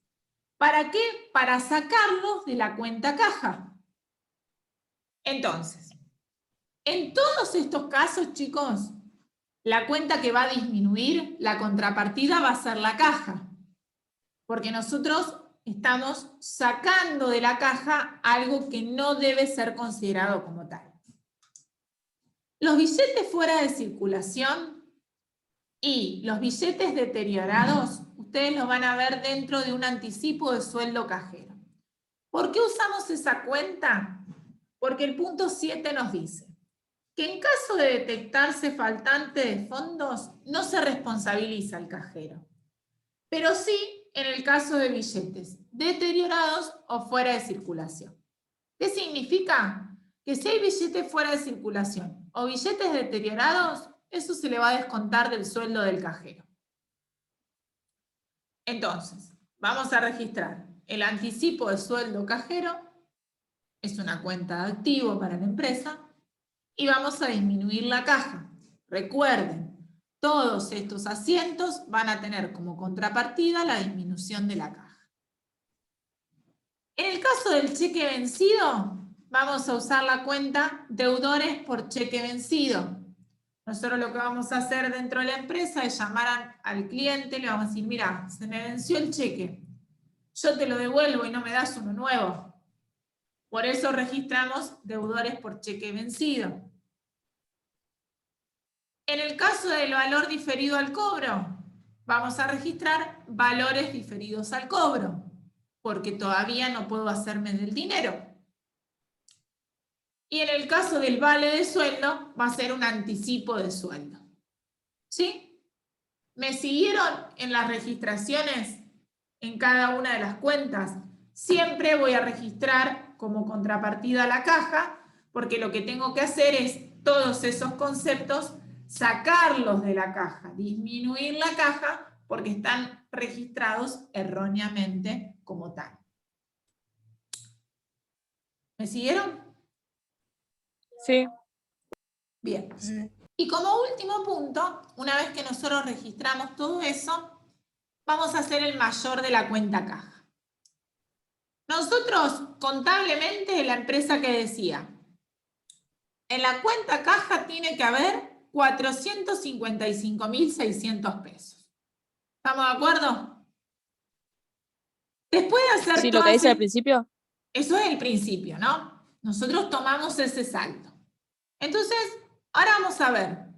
S2: ¿Para qué? Para sacarlos de la cuenta caja. Entonces, en todos estos casos, chicos, la cuenta que va a disminuir, la contrapartida va a ser la caja. Porque nosotros estamos sacando de la caja algo que no debe ser considerado como tal. Los billetes fuera de circulación y los billetes deteriorados, ustedes los van a ver dentro de un anticipo de sueldo cajero. ¿Por qué usamos esa cuenta? Porque el punto 7 nos dice que en caso de detectarse faltante de fondos, no se responsabiliza el cajero, pero sí en el caso de billetes deteriorados o fuera de circulación. ¿Qué significa? Que si hay billetes fuera de circulación o billetes deteriorados, eso se le va a descontar del sueldo del cajero. Entonces, vamos a registrar el anticipo de sueldo cajero, es una cuenta de activo para la empresa, y vamos a disminuir la caja. Recuerden, todos estos asientos van a tener como contrapartida la disminución de la caja. En el caso del cheque vencido, vamos a usar la cuenta deudores por cheque vencido. Nosotros lo que vamos a hacer dentro de la empresa es llamar al cliente, le vamos a decir, mira, se me venció el cheque, yo te lo devuelvo y no me das uno nuevo. Por eso registramos deudores por cheque vencido. En el caso del valor diferido al cobro, vamos a registrar valores diferidos al cobro, porque todavía no puedo hacerme del dinero. Y en el caso del vale de sueldo, va a ser un anticipo de sueldo. ¿Sí? ¿Me siguieron en las registraciones en cada una de las cuentas? Siempre voy a registrar como contrapartida la caja, porque lo que tengo que hacer es todos esos conceptos sacarlos de la caja, disminuir la caja porque están registrados erróneamente como tal. ¿Me siguieron?
S7: Sí.
S2: Bien.
S4: Sí.
S2: Y como último punto, una vez que nosotros registramos todo eso, vamos a hacer el mayor de la cuenta caja. Nosotros, contablemente, la empresa que decía, en la cuenta caja tiene que haber 455.600 pesos. ¿Estamos de acuerdo? Después de hacer
S7: Sí, lo que dice al principio.
S2: Eso es el principio, ¿no? Nosotros tomamos ese saldo. Entonces, ahora vamos a ver.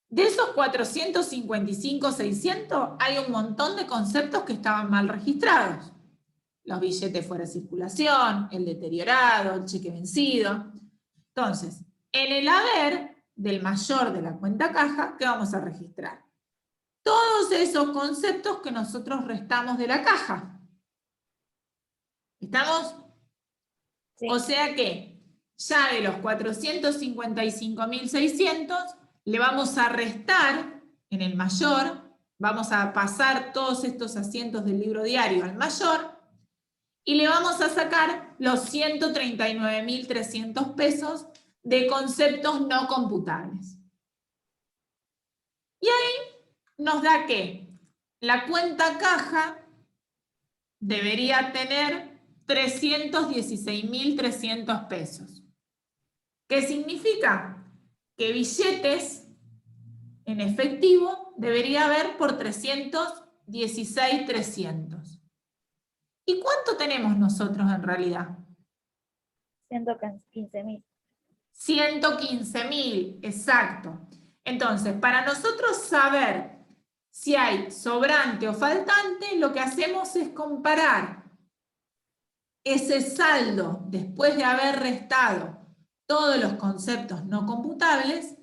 S2: De esos 455.600 hay un montón de conceptos que estaban mal registrados. Los billetes fuera de circulación, el deteriorado, el cheque vencido. Entonces, en el haber del mayor de la cuenta caja, ¿qué vamos a registrar? Todos esos conceptos que nosotros restamos de la caja. ¿Estamos?
S3: Sí.
S2: O sea que ya de los 455.600 le vamos a restar en el mayor, vamos a pasar todos estos asientos del libro diario al mayor y le vamos a sacar los 139.300 pesos de conceptos no computables. Y ahí nos da que la cuenta caja debería tener 316.300 pesos. ¿Qué significa? Que billetes en efectivo debería haber por 316.300. ¿Y cuánto tenemos nosotros en realidad?
S3: 115.000.
S2: 115.000, exacto. Entonces, para nosotros saber si hay sobrante o faltante, lo que hacemos es comparar ese saldo después de haber restado todos los conceptos no computables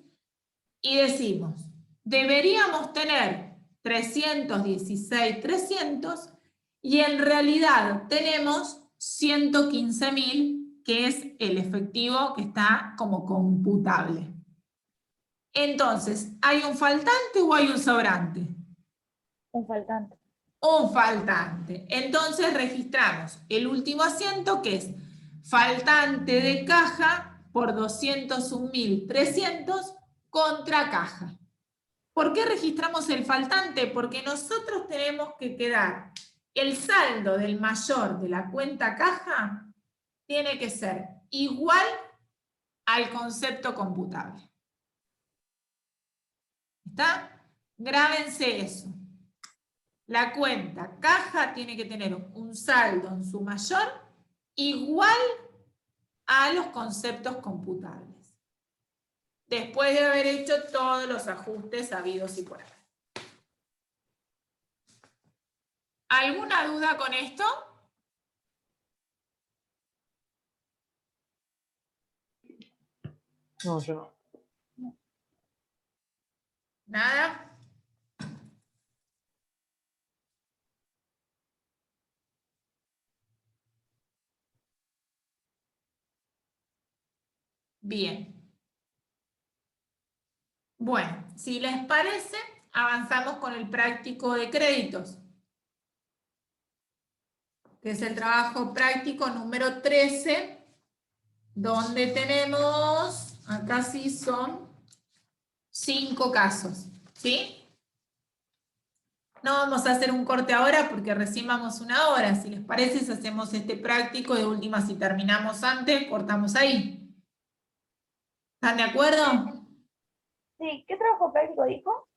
S2: y decimos, deberíamos tener 316.300 y en realidad tenemos 115.000, que es el efectivo que está como computable. Entonces, ¿hay un faltante o hay un sobrante?
S3: Un faltante.
S2: Un faltante. Entonces registramos el último asiento, que es faltante de caja por 201.300 contra caja. ¿Por qué registramos el faltante? Porque nosotros tenemos que quedar el saldo del mayor de la cuenta caja tiene que ser igual al concepto computable. ¿Está? Grábense eso. La cuenta caja tiene que tener un saldo en su mayor igual a los conceptos computables, después de haber hecho todos los ajustes habidos y por haber. ¿Alguna duda con esto?
S5: No, yo no.
S2: ¿Nada? Bien. Bueno, si les parece, avanzamos con el práctico de créditos, que es el trabajo práctico número 13, donde tenemos, acá sí son 5 casos, ¿sí? No vamos a hacer un corte ahora porque recién vamos 1 hora. Si les parece, si hacemos este práctico, de última, si terminamos antes, cortamos ahí. ¿Están de acuerdo?
S3: Sí, ¿qué trabajo práctico dijo?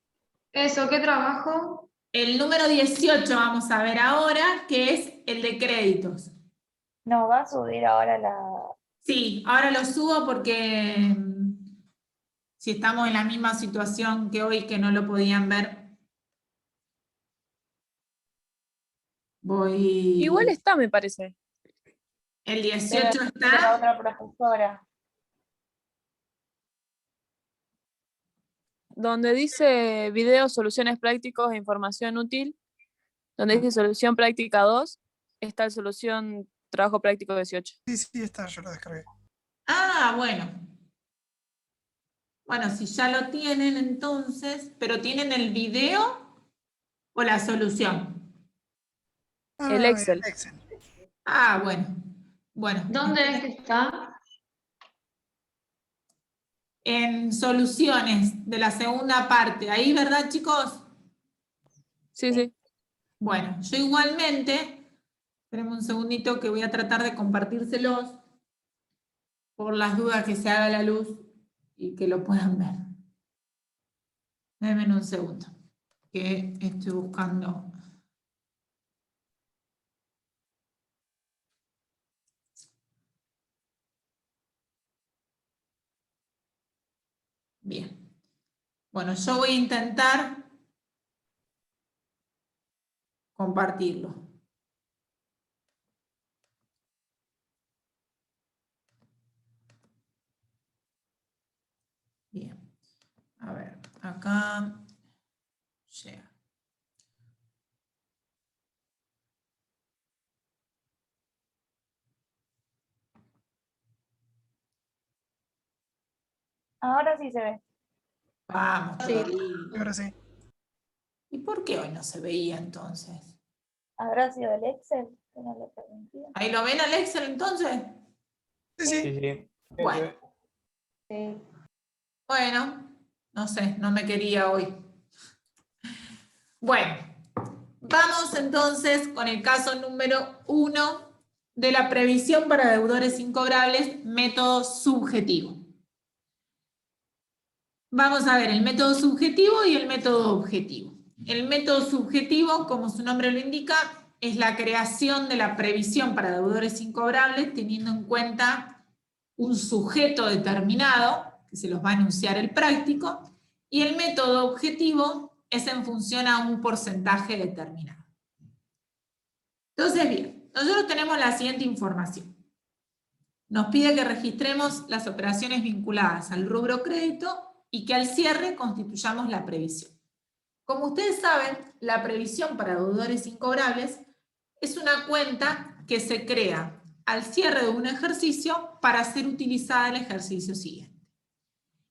S1: Eso, ¿qué trabajo?
S2: El número 18 vamos a ver ahora, que es el de créditos.
S3: No, va a subir ahora la...
S2: Sí, ahora lo subo porque si estamos en la misma situación que hoy, que no lo podían ver, voy...
S7: Igual está, me parece.
S2: El 18
S3: de la
S2: está...
S3: otra profesora.
S7: Donde dice video, soluciones prácticos e información útil, donde dice solución práctica 2, está la solución trabajo práctico 18.
S4: Sí, sí, está, yo lo descargué.
S2: Ah, bueno. Bueno, si ya lo tienen entonces, pero ¿tienen el video o la solución?
S4: Ah,
S7: El Excel.
S4: Excel.
S2: Ah, bueno. Bueno.
S1: ¿Dónde es que está?
S2: En soluciones de la segunda parte. Ahí, ¿verdad, chicos?
S7: Sí, sí.
S2: Bueno, yo igualmente, espérenme un segundito que voy a tratar de compartírselos por las dudas que se haga la luz y que lo puedan ver. Denme un segundo, que estoy buscando. Bien. Bueno, yo voy a intentar compartirlo. Bien. A ver, acá. Llega.
S3: Ahora sí se ve.
S2: Vamos,
S1: Sí.
S4: Ahora sí.
S2: ¿Y por qué hoy no se veía entonces?
S3: ¿Habrá sido el Excel que no lo permitía?
S2: ¿Ahí lo ven al Excel entonces?
S4: Sí, sí.
S5: Sí, sí.
S2: Bueno.
S3: Sí.
S2: Bueno, no sé, no me quería hoy. Bueno, vamos entonces con el caso número 1 de la previsión para deudores incobrables, método subjetivo. Vamos a ver el método subjetivo y el método objetivo. El método subjetivo, como su nombre lo indica, es la creación de la previsión para deudores incobrables teniendo en cuenta un sujeto determinado, que se los va a enunciar el práctico, y el método objetivo es en función a un porcentaje determinado. Entonces, bien, nosotros tenemos la siguiente información. Nos pide que registremos las operaciones vinculadas al rubro crédito y que al cierre constituyamos la previsión. Como ustedes saben, la previsión para deudores incobrables es una cuenta que se crea al cierre de un ejercicio para ser utilizada en el ejercicio siguiente.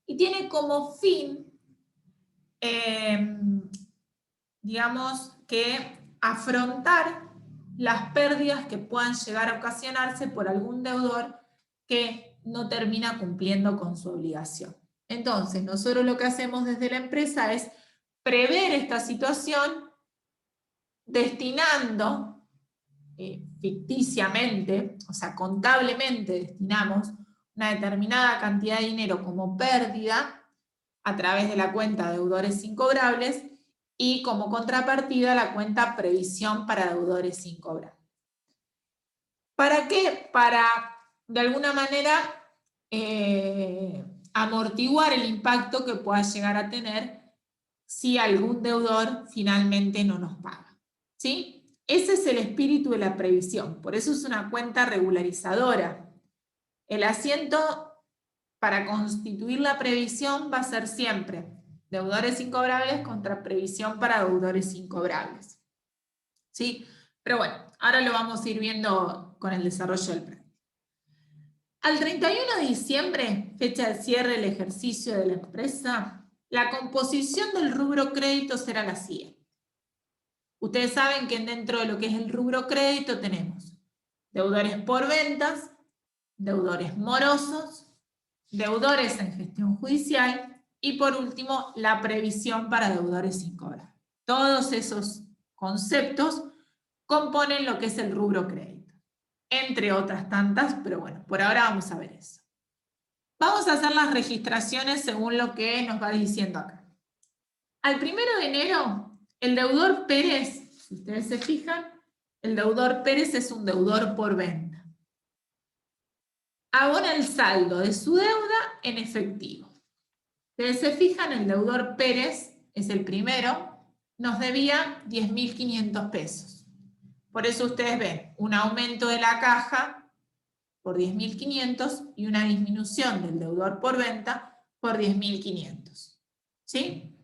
S2: Y tiene como fin, digamos, que afrontar las pérdidas que puedan llegar a ocasionarse por algún deudor que no termina cumpliendo con su obligación. Entonces, nosotros lo que hacemos desde la empresa es prever esta situación destinando ficticiamente, o sea, contablemente destinamos una determinada cantidad de dinero como pérdida a través de la cuenta deudores incobrables y como contrapartida la cuenta previsión para deudores incobrables. ¿Para qué? Para, de alguna manera, amortiguar el impacto que pueda llegar a tener si algún deudor finalmente no nos paga. ¿Sí? Ese es el espíritu de la previsión, por eso es una cuenta regularizadora. El asiento para constituir la previsión va a ser siempre deudores incobrables contra previsión para deudores incobrables. ¿Sí? Pero bueno, ahora lo vamos a ir viendo con el desarrollo del plan. Al 31 de diciembre, fecha de cierre del ejercicio de la empresa, la composición del rubro crédito será la siguiente. Ustedes saben que dentro de lo que es el rubro crédito tenemos deudores por ventas, deudores morosos, deudores en gestión judicial y por último la previsión para deudores incobrables. Todos esos conceptos componen lo que es el rubro crédito, entre otras tantas, pero bueno, por ahora vamos a ver eso. Vamos a hacer las registraciones según lo que nos va diciendo acá. Al 1 de enero, el deudor Pérez, si ustedes se fijan, el deudor Pérez es un deudor por venta. Abona el saldo de su deuda en efectivo. Ustedes se fijan, el deudor Pérez es el primero, nos debía 10.500 pesos. Por eso ustedes ven un aumento de la caja por 10.500 y una disminución del deudor por venta por 10.500. ¿Sí?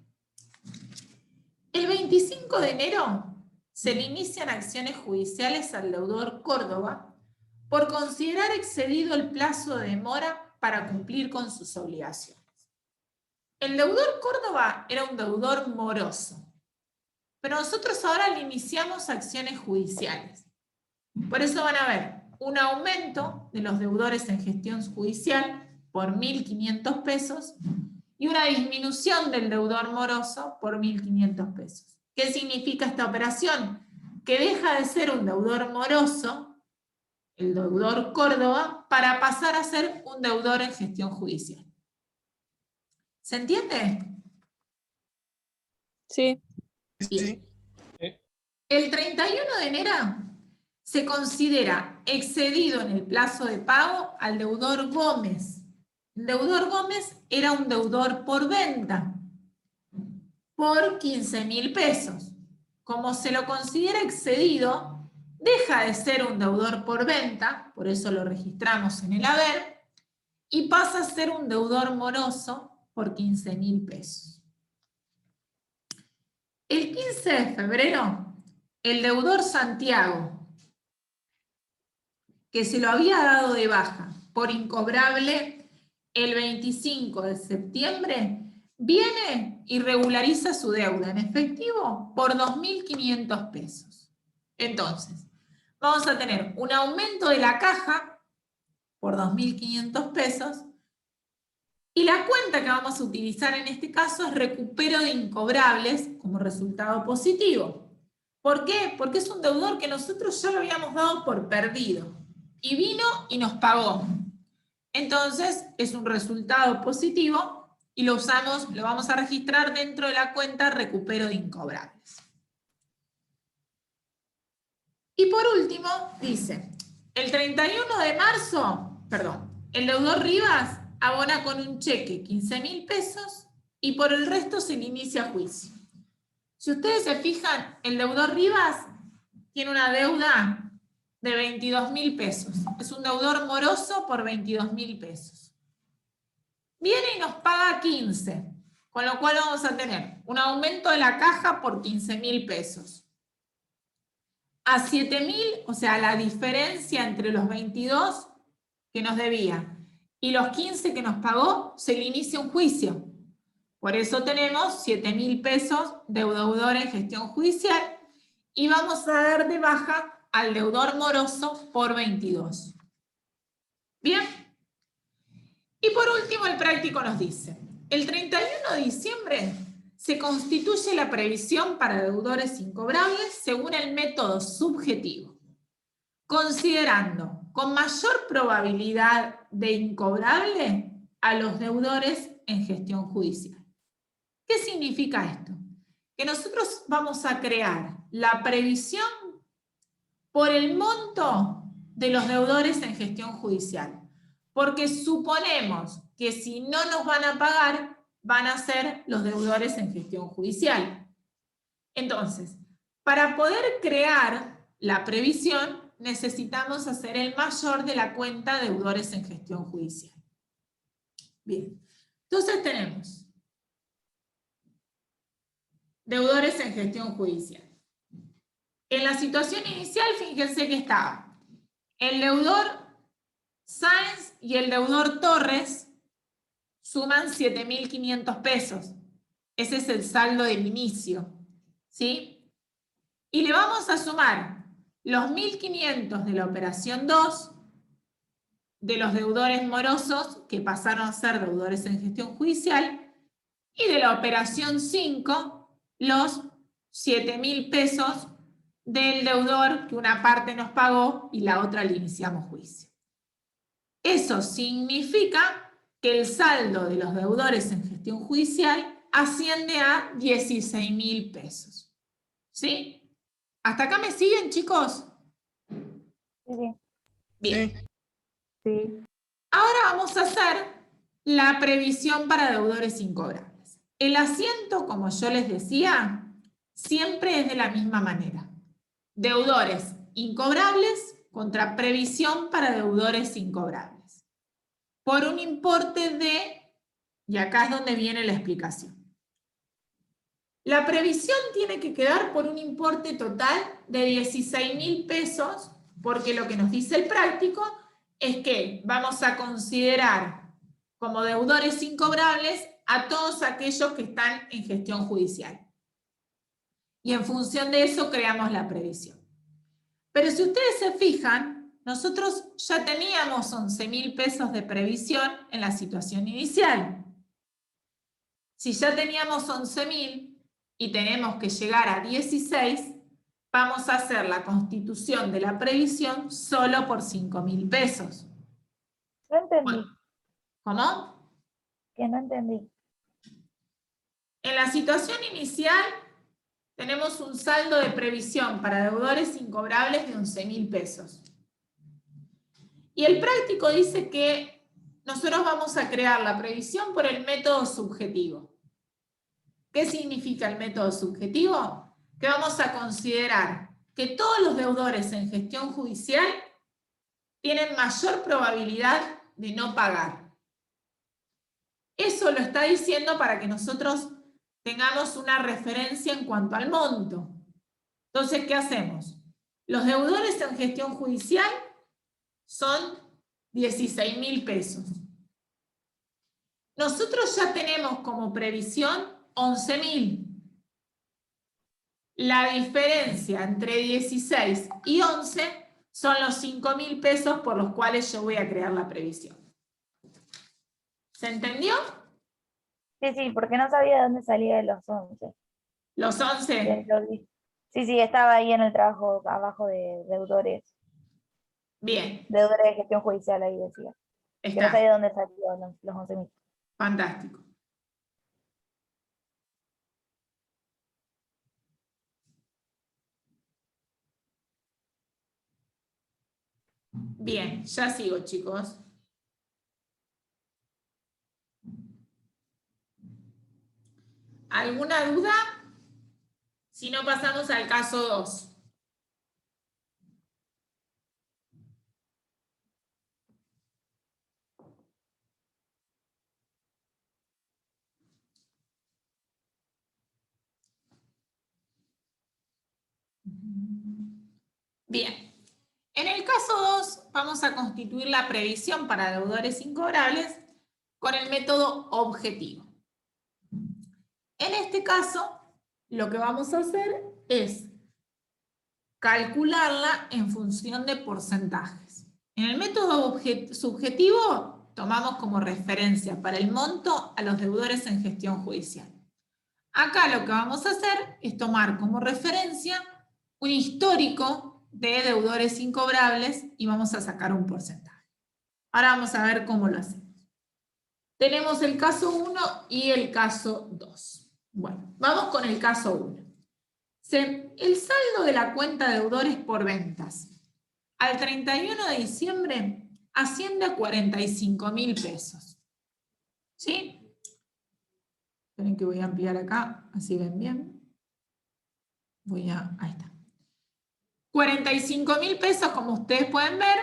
S2: El 25 de enero se le inician acciones judiciales al deudor Córdoba por considerar excedido el plazo de demora para cumplir con sus obligaciones. El deudor Córdoba era un deudor moroso, pero nosotros ahora le iniciamos acciones judiciales. Por eso van a ver un aumento de los deudores en gestión judicial por 1.500 pesos y una disminución del deudor moroso por 1.500 pesos. ¿Qué significa esta operación? Que deja de ser un deudor moroso, el deudor Córdoba, para pasar a ser un deudor en gestión judicial. ¿Se entiende?
S7: Sí.
S4: Sí.
S2: El 31 de enero se considera excedido en el plazo de pago al deudor Gómez. El deudor Gómez era un deudor por venta, por 15.000 pesos. Como se lo considera excedido, deja de ser un deudor por venta, por eso lo registramos en el haber, y pasa a ser un deudor moroso por 15.000 pesos. El 15 de febrero, el deudor Santiago, que se lo había dado de baja por incobrable el 25 de septiembre, viene y regulariza su deuda en efectivo por 2.500 pesos. Entonces, vamos a tener un aumento de la caja por 2.500 pesos y la cuenta que vamos a utilizar en este caso es recupero de incobrables como resultado positivo. ¿Por qué? Porque es un deudor que nosotros ya lo habíamos dado por perdido y vino y nos pagó. Entonces, es un resultado positivo y lo usamos, lo vamos a registrar dentro de la cuenta recupero de incobrables. Y por último, dice, el 31 de marzo, el deudor Rivas abona con un cheque 15.000 pesos y por el resto se le inicia juicio. Si ustedes se fijan, el deudor Rivas tiene una deuda de 22.000 pesos. Es un deudor moroso por 22.000 pesos. Viene y nos paga 15. Con lo cual vamos a tener un aumento de la caja por 15.000 pesos. A 7.000, o sea, la diferencia entre los 22 que nos debía y los 15 que nos pagó, se le inicia un juicio. Por eso tenemos 7.000 pesos deudor en gestión judicial y vamos a dar de baja al deudor moroso por 22. ¿Bien? Y por último, el práctico nos dice, el 31 de diciembre se constituye la previsión para deudores incobrables según el método subjetivo, considerando con mayor probabilidad de incobrable a los deudores en gestión judicial. ¿Qué significa esto? Que nosotros vamos a crear la previsión por el monto de los deudores en gestión judicial, porque suponemos que si no nos van a pagar, van a ser los deudores en gestión judicial. Entonces, para poder crear la previsión, necesitamos hacer el mayor de la cuenta de deudores en gestión judicial. Bien, entonces tenemos deudores en gestión judicial. En la situación inicial, fíjense que estaba el deudor Sáenz y el deudor Torres suman 7.500 pesos. Ese es el saldo del inicio, ¿sí? Y le vamos a sumar los 1.500 de la operación 2 de los deudores morosos que pasaron a ser deudores en gestión judicial y de la operación 5 los 7.000 pesos del deudor que una parte nos pagó y la otra le iniciamos juicio. Eso significa que el saldo de los deudores en gestión judicial asciende a 16.000 pesos. ¿Sí? ¿Hasta acá me siguen, chicos?
S3: Sí,
S2: Bien.
S4: Sí.
S3: sí.
S2: Ahora vamos a hacer la previsión para deudores incobrables. El asiento, como yo les decía, siempre es de la misma manera. Deudores incobrables contra previsión para deudores incobrables. Por un importe de, y acá es donde viene la explicación. La previsión tiene que quedar por un importe total de 16.000 pesos, porque lo que nos dice el práctico es que vamos a considerar como deudores incobrables a todos aquellos que están en gestión judicial. Y en función de eso creamos la previsión. Pero si ustedes se fijan, nosotros ya teníamos 11.000 pesos de previsión en la situación inicial. Si ya teníamos 11.000 y tenemos que llegar a 16, vamos a hacer la constitución de la previsión solo por 5.000 pesos.
S3: No entendí,
S2: Bueno, ¿cómo?
S3: que no entendí.
S2: En la situación inicial tenemos un saldo de previsión para deudores incobrables de 11.000 pesos. Y el práctico dice que nosotros vamos a crear la previsión por el método subjetivo. ¿Qué significa el método subjetivo? Que vamos a considerar que todos los deudores en gestión judicial tienen mayor probabilidad de no pagar. Eso lo está diciendo para que nosotros tengamos una referencia en cuanto al monto. Entonces, ¿qué hacemos? Los deudores en gestión judicial son 16.000 pesos. Nosotros ya tenemos como previsión 11.000. La diferencia entre 16 y 11 son los 5.000 pesos por los cuales yo voy a crear la previsión. ¿Se entendió?
S3: Sí, sí, porque no sabía de dónde salía de los 11.
S2: Los 11.
S3: Sí, sí, estaba ahí en el trabajo abajo de deudores.
S2: Bien,
S3: Deudores de gestión judicial, ahí decía. Que no
S2: está.
S3: sabía de dónde salían los 11.000.
S2: Fantástico. Bien, ya sigo, chicos. ¿Alguna duda? Si no, pasamos al caso 2. Bien. En el caso 2 vamos a constituir la previsión para deudores incobrables con el método objetivo. En este caso, lo que vamos a hacer es calcularla en función de porcentajes. En el método subjetivo tomamos como referencia para el monto a los deudores en gestión judicial. Acá lo que vamos a hacer es tomar como referencia un histórico de deudores incobrables y vamos a sacar un porcentaje. Ahora vamos a ver cómo lo hacemos. Tenemos el caso 1 y el caso 2. Bueno, vamos con el caso 1. El saldo de la cuenta de deudores por ventas al 31 de diciembre asciende a 45.000 pesos. ¿Sí? Esperen que voy a ampliar acá, así ven bien. Ahí está. 45.000 pesos, como ustedes pueden ver,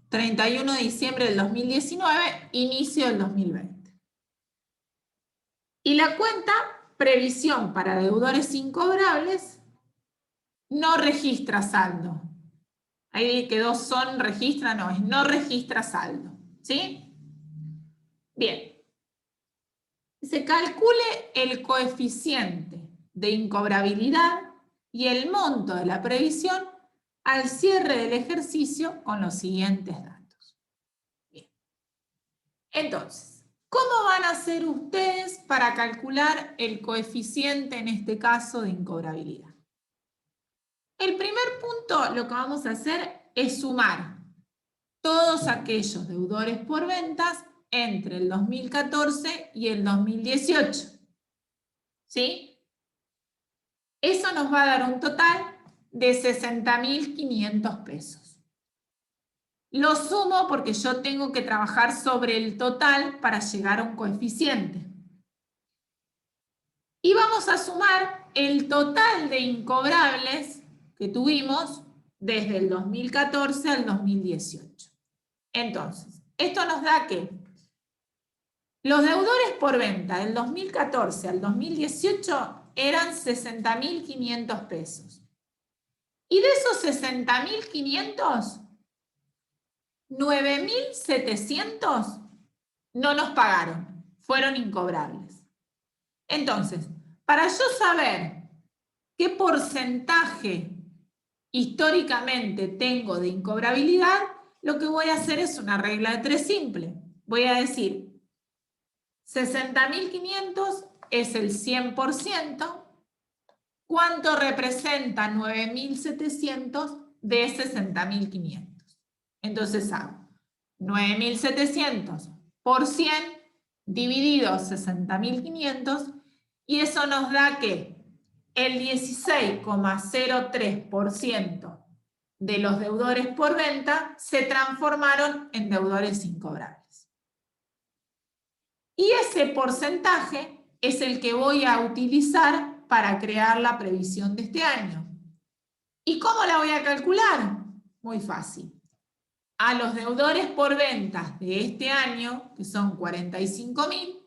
S2: 31 de diciembre del 2019, inicio del 2020. Y la cuenta previsión para deudores incobrables no registra saldo. Ahí quedó registra, no, es no registra saldo. ¿Sí? Bien. Se calcule el coeficiente de incobrabilidad y el monto de la previsión al cierre del ejercicio con los siguientes datos. Bien. Entonces, ¿cómo van a hacer ustedes para calcular el coeficiente, en este caso, de incobrabilidad? El primer punto, lo que vamos a hacer es sumar todos aquellos deudores por ventas entre el 2014 y el 2018. ¿Sí? Eso nos va a dar un total de 60.500 pesos. Lo sumo porque yo tengo que trabajar sobre el total para llegar a un coeficiente. Y vamos a sumar el total de incobrables que tuvimos desde el 2014 al 2018. Entonces, esto nos da que los deudores por venta del 2014 al 2018 eran 60.500 pesos. Y de esos 60.500, 9.700 no nos pagaron, fueron incobrables. Entonces, para yo saber qué porcentaje históricamente tengo de incobrabilidad, lo que voy a hacer es una regla de 3 simple. Voy a decir 60.500 es el 100%. ¿Cuánto representa 9.700 de 60.500? Entonces hago 9.700 por 100 dividido 60.500 y eso nos da que el 16,03% de los deudores por venta se transformaron en deudores incobrables. Y ese porcentaje es el que voy a utilizar para crear la previsión de este año. ¿Y cómo la voy a calcular? Muy fácil. A los deudores por ventas de este año, que son 45.000,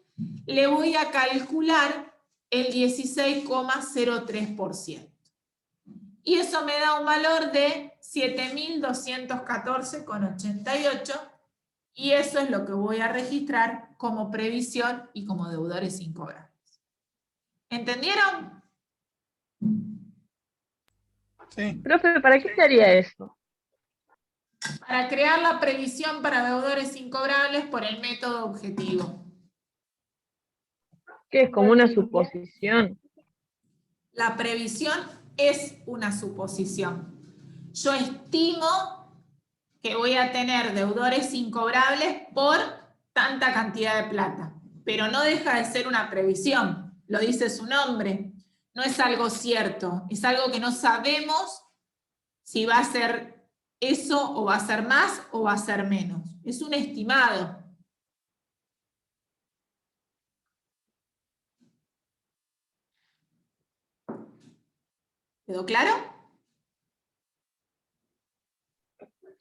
S2: le voy a calcular el 16,03%. Y eso me da un valor de 7.214,88 y eso es lo que voy a registrar como previsión y como deudores incobrables. ¿Entendieron?
S4: Sí.
S3: Profe, ¿para qué sería eso?
S2: Para crear la previsión para deudores incobrables por el método objetivo.
S3: Que es como una suposición.
S2: La previsión es una suposición. Yo estimo que voy a tener deudores incobrables por tanta cantidad de plata, pero no deja de ser una previsión. Lo dice su nombre, no es algo cierto, es algo que no sabemos si va a ser eso o va a ser más o va a ser menos. Es un estimado. ¿Quedó claro?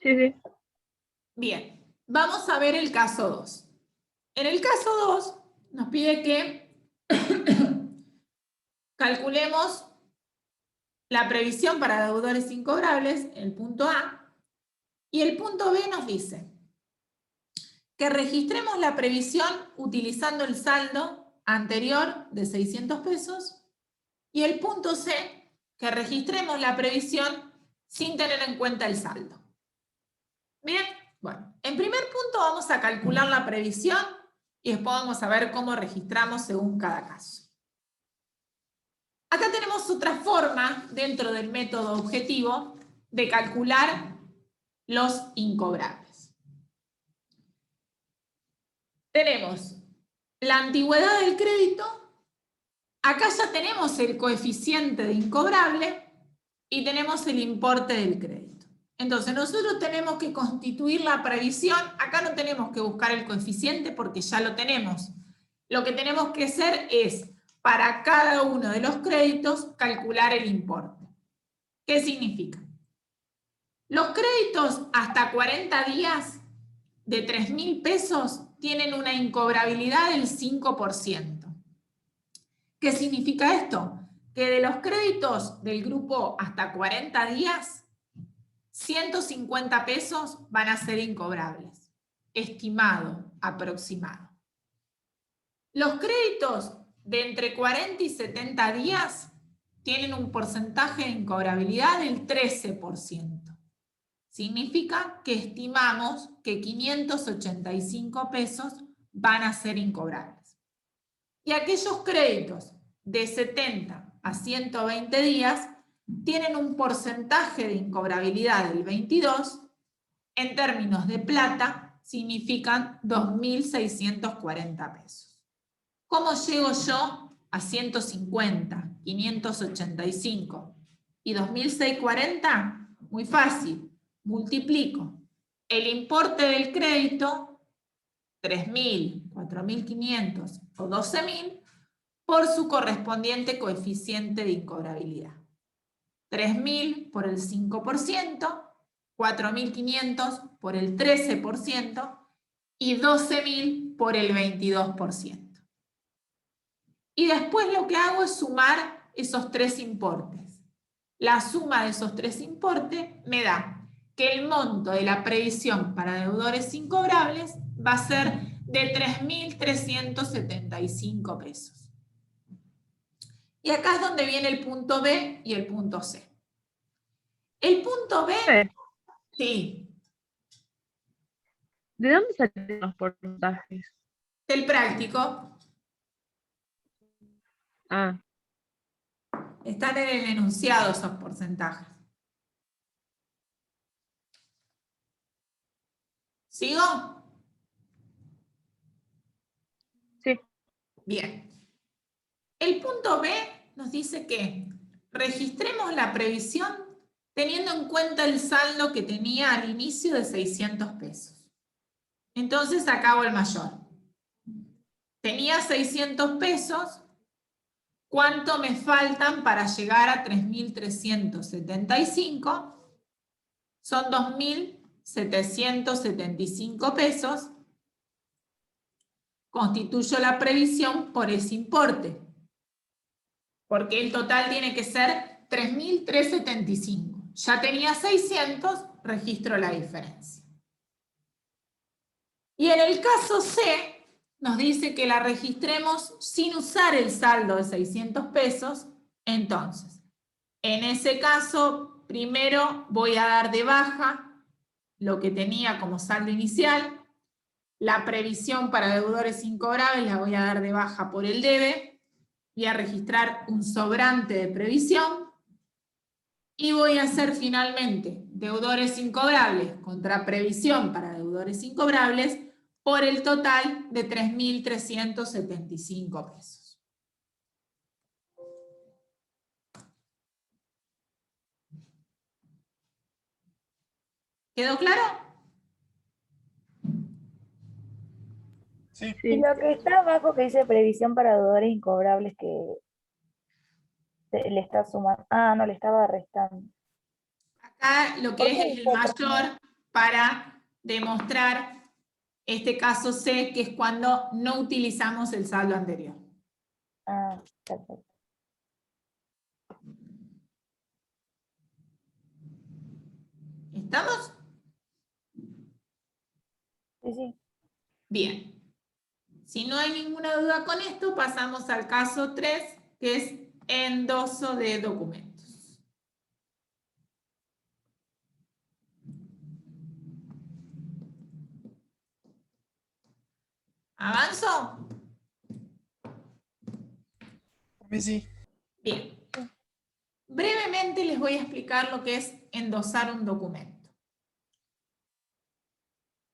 S3: Sí, sí.
S2: Bien, vamos a ver el caso 2. En el caso 2 nos pide que calculemos la previsión para deudores incobrables, el punto A, y el punto B nos dice que registremos la previsión utilizando el saldo anterior de 600 pesos, y el punto C, que registremos la previsión sin tener en cuenta el saldo. Bien, bueno, en primer punto vamos a calcular la previsión y después vamos a ver cómo registramos según cada caso. Acá tenemos otra forma, dentro del método objetivo, de calcular los incobrables. Tenemos la antigüedad del crédito. Acá ya tenemos el coeficiente de incobrable y tenemos el importe del crédito. Entonces nosotros tenemos que constituir la previsión. Acá no tenemos que buscar el coeficiente porque ya lo tenemos. Lo que tenemos que hacer es, para cada uno de los créditos, calcular el importe. ¿Qué significa? Los créditos hasta 40 días de 3.000 pesos tienen una incobrabilidad del 5%. ¿Qué significa esto? Que de los créditos del grupo hasta 40 días, 150 pesos van a ser incobrables. Estimado, aproximado. Los créditos de entre 40 y 70 días tienen un porcentaje de incobrabilidad del 13%. Significa que estimamos que 585 pesos van a ser incobrables. Y aquellos créditos de 70 a 120 días tienen un porcentaje de incobrabilidad del 22%, en términos de plata significan 2.640 pesos. ¿Cómo llego yo a 150, 585 y 2.640? Muy fácil. Multiplico el importe del crédito, 3.000, 4.500 o 12.000, por su correspondiente coeficiente de incobrabilidad. 3.000 por el 5%, 4.500 por el 13% y 12.000 por el 22%. Y después lo que hago es sumar esos tres importes. La suma de esos tres importes me da que el monto de la previsión para deudores incobrables va a ser de 3.375 pesos. Y acá es donde viene el punto B y el punto C. El punto B, sí,
S3: ¿De dónde salen los porcentajes?
S2: del práctico,
S3: Ah,
S2: están en el enunciado esos porcentajes. ¿Sigo?
S3: sí.
S2: Bien. El punto B nos dice que registremos la previsión teniendo en cuenta el saldo que tenía al inicio de 600 pesos. Entonces acá hago el mayor. Tenía 600 pesos. ¿Cuánto me faltan para llegar a 3.375? Son 2.775 pesos. Constituyo la previsión por ese importe, porque el total tiene que ser 3.375. Ya tenía 600, registro la diferencia. Y en el caso C, nos dice que la registremos sin usar el saldo de 600 pesos. Entonces, en ese caso, primero voy a dar de baja lo que tenía como saldo inicial. La previsión para deudores incobrables la voy a dar de baja por el debe. Voy a registrar un sobrante de previsión. Y voy a hacer finalmente deudores incobrables contra previsión para deudores incobrables por el total de 3.375 pesos. ¿Quedó claro?
S4: Sí.
S3: Y lo que está abajo que dice previsión para deudores incobrables que le está sumando. Ah, no, le estaba restando.
S2: Acá lo que es el mayor para demostrar este caso C, que es cuando no utilizamos el saldo anterior.
S3: Ah, perfecto.
S2: ¿Estamos?
S3: Sí, sí.
S2: Bien. Si no hay ninguna duda con esto, pasamos al caso 3, que es endoso de documentos. ¿Avanzo?
S4: A mí sí.
S2: Bien. Brevemente les voy a explicar lo que es endosar un documento.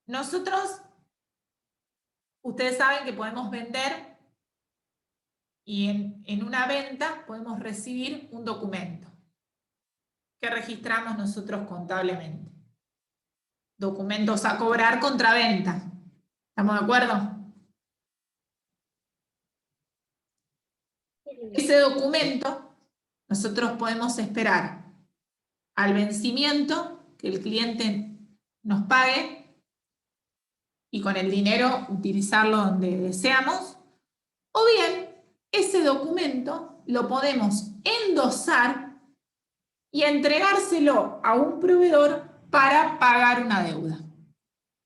S2: Nosotros, ustedes saben que podemos vender y en una venta podemos recibir un documento que registramos nosotros contablemente. Documentos a cobrar contra venta. ¿Estamos de acuerdo? Ese documento nosotros podemos esperar al vencimiento, que el cliente nos pague y con el dinero utilizarlo donde deseamos, o bien ese documento lo podemos endosar y entregárselo a un proveedor para pagar una deuda.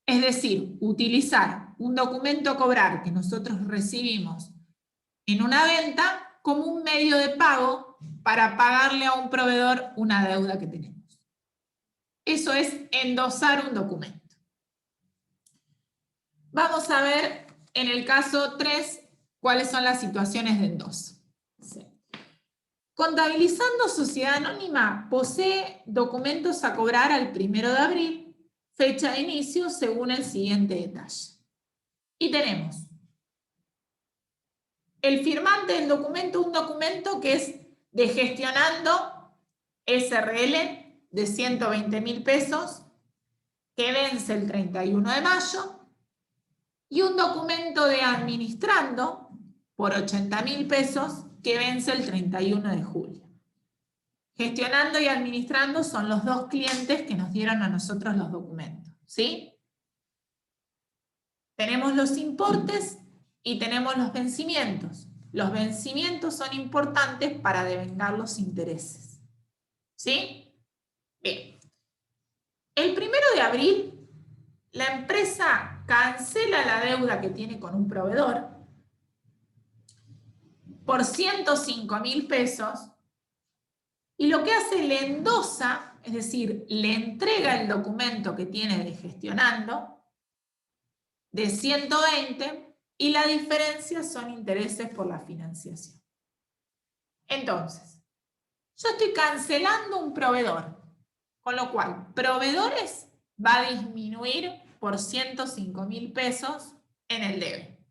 S2: Es decir, utilizar un documento a cobrar que nosotros recibimos en una venta como un medio de pago para pagarle a un proveedor una deuda que tenemos. Eso es endosar un documento. Vamos a ver en el caso 3 cuáles son las situaciones de endoso. Sí. Contabilizando Sociedad Anónima posee documentos a cobrar al 1 de abril, fecha de inicio según el siguiente detalle. Y tenemos el firmante del documento, un documento que es de Gestionando SRL de 120.000 pesos, que vence el 31 de mayo, y un documento de Administrando por 80.000 pesos, que vence el 31 de julio. Gestionando y Administrando son los dos clientes que nos dieron a nosotros los documentos, ¿sí? Tenemos los importes y tenemos los vencimientos. Los vencimientos son importantes para devengar los intereses, ¿sí? Bien. El 1 de abril, la empresa cancela la deuda que tiene con un proveedor por 105.000 pesos y lo que hace, le endosa, es decir, le entrega el documento que tiene de Gestionando de 120 y la diferencia son intereses por la financiación. Entonces, yo estoy cancelando un proveedor, con lo cual, proveedores va a disminuir por 105.000 pesos en el debe.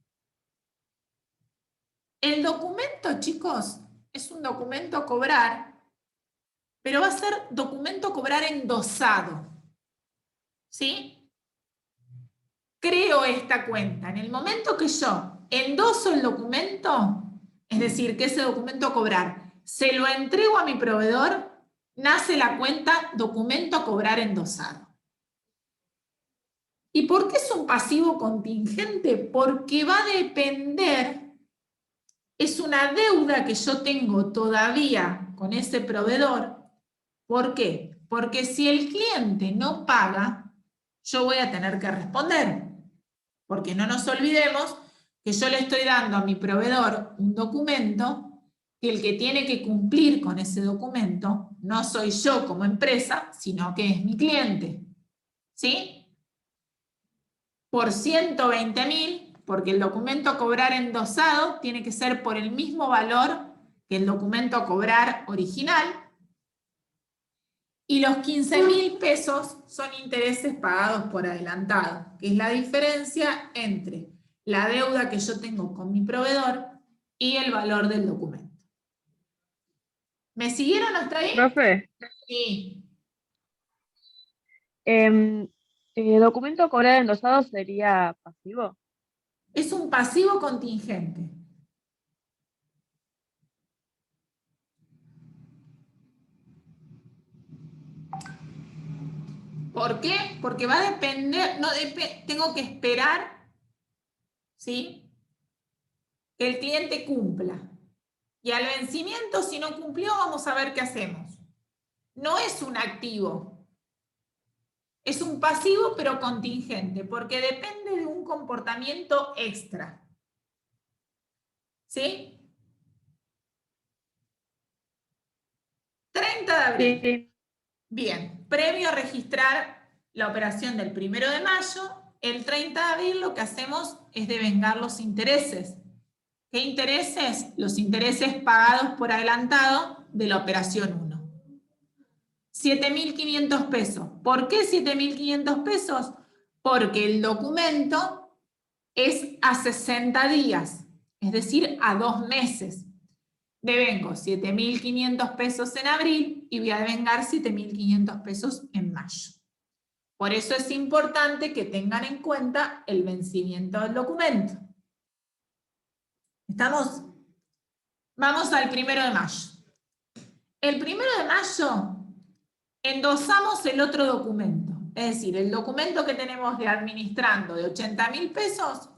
S2: El documento, chicos, es un documento a cobrar, pero va a ser documento a cobrar endosado. ¿Sí? Creo esta cuenta. En el momento que yo endoso el documento, es decir, que ese documento a cobrar se lo entrego a mi proveedor, nace la cuenta documento a cobrar endosado. ¿Y por qué es un pasivo contingente? Porque va a depender, es una deuda que yo tengo todavía con ese proveedor. ¿Por qué? Porque si el cliente no paga, yo voy a tener que responder. Porque no nos olvidemos que yo le estoy dando a mi proveedor un documento que el que tiene que cumplir con ese documento no soy yo como empresa, sino que es mi cliente. ¿Sí? Por 120.000, porque el documento a cobrar endosado tiene que ser por el mismo valor que el documento a cobrar original. Y los 15.000 pesos son intereses pagados por adelantado, que es la diferencia entre la deuda que yo tengo con mi proveedor y el valor del documento. ¿Me siguieron hasta ahí?
S8: Profe,
S2: Sí.
S8: ¿documento a cobrar endosado sería pasivo?
S2: Es un pasivo contingente. ¿Por qué? Porque va a depender, tengo que esperar, ¿sí?, que el cliente cumpla. Y al vencimiento, si no cumplió, vamos a ver qué hacemos. No es un activo. Es un pasivo pero contingente, porque depende de un comportamiento extra. ¿Sí? 30 de abril.
S8: Sí.
S2: Bien, previo a registrar la operación del 1 de mayo, el 30 de abril lo que hacemos es devengar los intereses. ¿Qué intereses? Los intereses pagados por adelantado de la operación 1. 7.500 pesos. ¿Por qué 7.500 pesos? Porque el documento es a 60 días, es decir, a 2 meses. Devengo 7.500 pesos en abril y voy a devengar 7.500 pesos en mayo. Por eso es importante que tengan en cuenta el vencimiento del documento. ¿Estamos? Vamos al 1 de mayo. El 1 de mayo endosamos el otro documento. Es decir, el documento que tenemos de administrando de 80.000 pesos,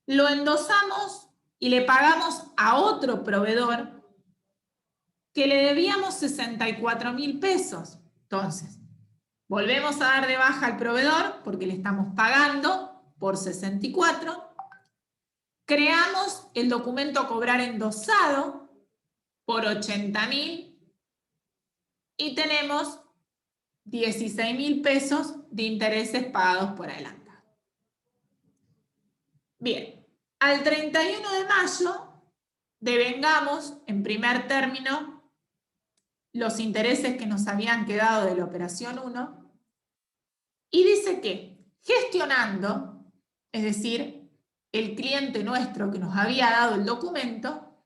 S2: lo endosamos y le pagamos a otro proveedor que le debíamos 64.000 pesos. Entonces, volvemos a dar de baja al proveedor porque le estamos pagando por 64. Creamos el documento a cobrar endosado por 80.000 y tenemos 16.000 pesos de intereses pagados por adelantado. Bien, al 31 de mayo devengamos en primer término los intereses que nos habían quedado de la operación 1 y dice que gestionando, es decir, el cliente nuestro que nos había dado el documento,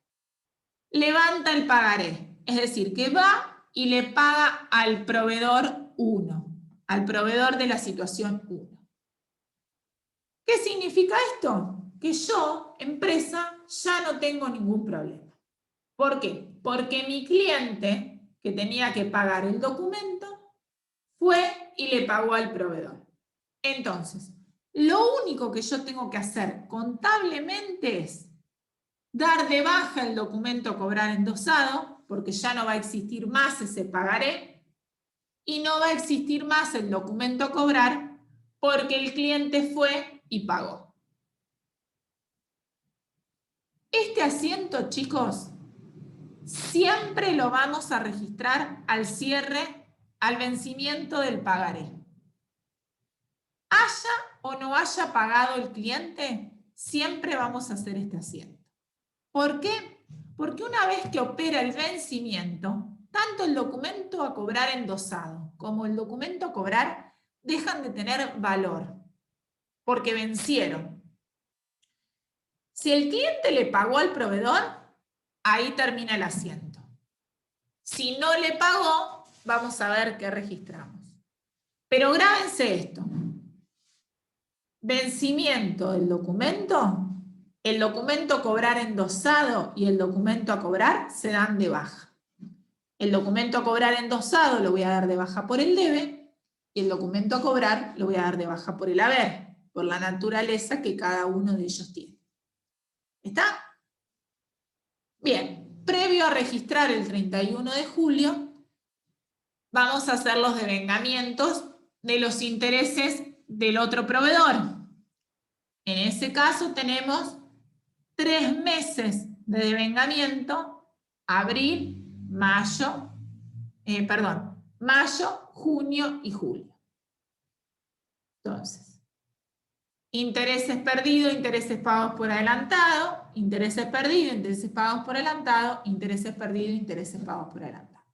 S2: levanta el pagaré, es decir, que va y le paga al proveedor 1, al proveedor de la situación 1. ¿Qué significa esto? Que yo, empresa, ya no tengo ningún problema. ¿Por qué? Porque mi cliente, que tenía que pagar el documento, fue y le pagó al proveedor. Entonces, lo único que yo tengo que hacer contablemente es dar de baja el documento a cobrar endosado, porque ya no va a existir más ese pagaré, y no va a existir más el documento a cobrar porque el cliente fue y pagó. Este asiento, chicos, siempre lo vamos a registrar al cierre, al vencimiento del pagaré. Haya o no haya pagado el cliente, siempre vamos a hacer este asiento. ¿Por qué? Porque una vez que opera el vencimiento, tanto el documento a cobrar endosado como el documento a cobrar dejan de tener valor, porque vencieron. Si el cliente le pagó al proveedor, ahí termina el asiento. Si no le pagó, vamos a ver qué registramos. Pero grábense esto. Vencimiento del documento, el documento a cobrar endosado y el documento a cobrar se dan de baja. El documento a cobrar endosado lo voy a dar de baja por el debe y el documento a cobrar lo voy a dar de baja por el haber, por la naturaleza que cada uno de ellos tiene. ¿Está? Bien, previo a registrar el 31 de julio, vamos a hacer los devengamientos de los intereses del otro proveedor. En ese caso tenemos 3 meses de devengamiento, abril, mayo, junio y julio. Entonces, intereses perdidos, intereses pagos por adelantado, intereses perdidos, intereses pagos por adelantado, intereses perdidos, intereses pagos por adelantado.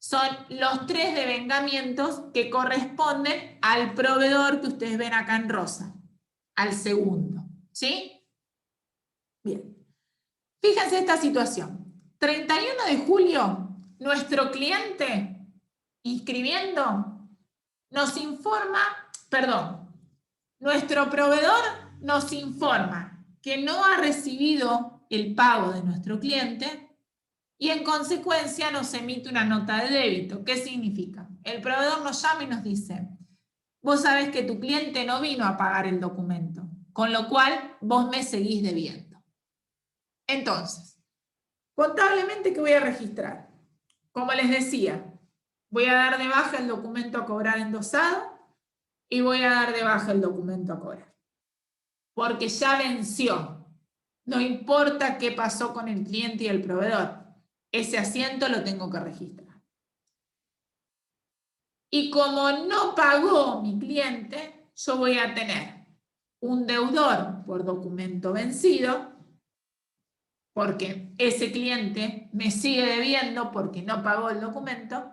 S2: Son los 3 devengamientos que corresponden al proveedor que ustedes ven acá en rosa, al segundo, ¿sí? Bien. Fíjense esta situación. 31 de julio, nuestro cliente inscribiendo nos informa, nuestro proveedor nos informa que no ha recibido el pago de nuestro cliente y en consecuencia nos emite una nota de débito. ¿Qué significa? El proveedor nos llama y nos dice, vos sabés que tu cliente no vino a pagar el documento, con lo cual vos me seguís debiendo. Entonces, contablemente, ¿qué voy a registrar? Como les decía, voy a dar de baja el documento a cobrar endosado y voy a dar de baja el documento a cobrar. Porque ya venció. No importa qué pasó con el cliente y el proveedor. Ese asiento lo tengo que registrar. Y como no pagó mi cliente, yo voy a tener un deudor por documento vencido, porque ese cliente me sigue debiendo porque no pagó el documento,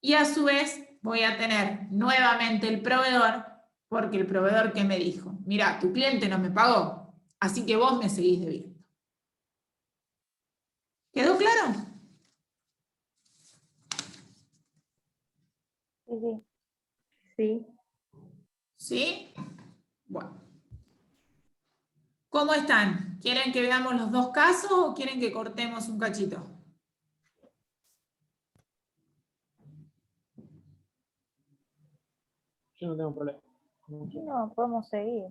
S2: y a su vez voy a tener nuevamente el proveedor, porque el proveedor que me dijo, mira, tu cliente no me pagó, así que vos me seguís debiendo. ¿Quedó claro?
S3: Sí, sí.
S6: Sí.
S2: ¿Sí? Bueno. ¿Cómo están? ¿Quieren que veamos los dos casos o quieren que cortemos un cachito?
S5: Yo no tengo problema.
S3: No, podemos seguir.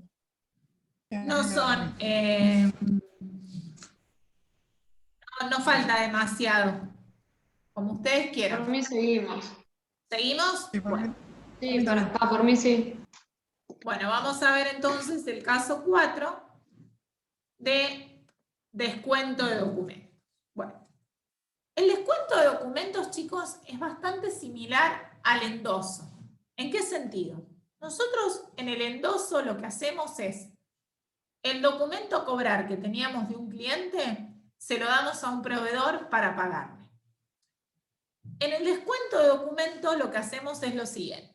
S2: No son... no falta demasiado. Como ustedes
S1: Por
S2: quieran.
S1: mí seguimos.
S2: ¿Seguimos?
S4: Sí, por
S2: Bueno.
S4: mí-
S1: Sí,
S4: mí también.
S1: por mí sí.
S2: Bueno, vamos a ver entonces el caso 4 de descuento de documentos. Bueno, el descuento de documentos, chicos, es bastante similar al endoso. ¿En qué sentido? Nosotros en el endoso lo que hacemos es el documento a cobrar que teníamos de un cliente, se lo damos a un proveedor para pagarle. En el descuento de documentos lo que hacemos es lo siguiente.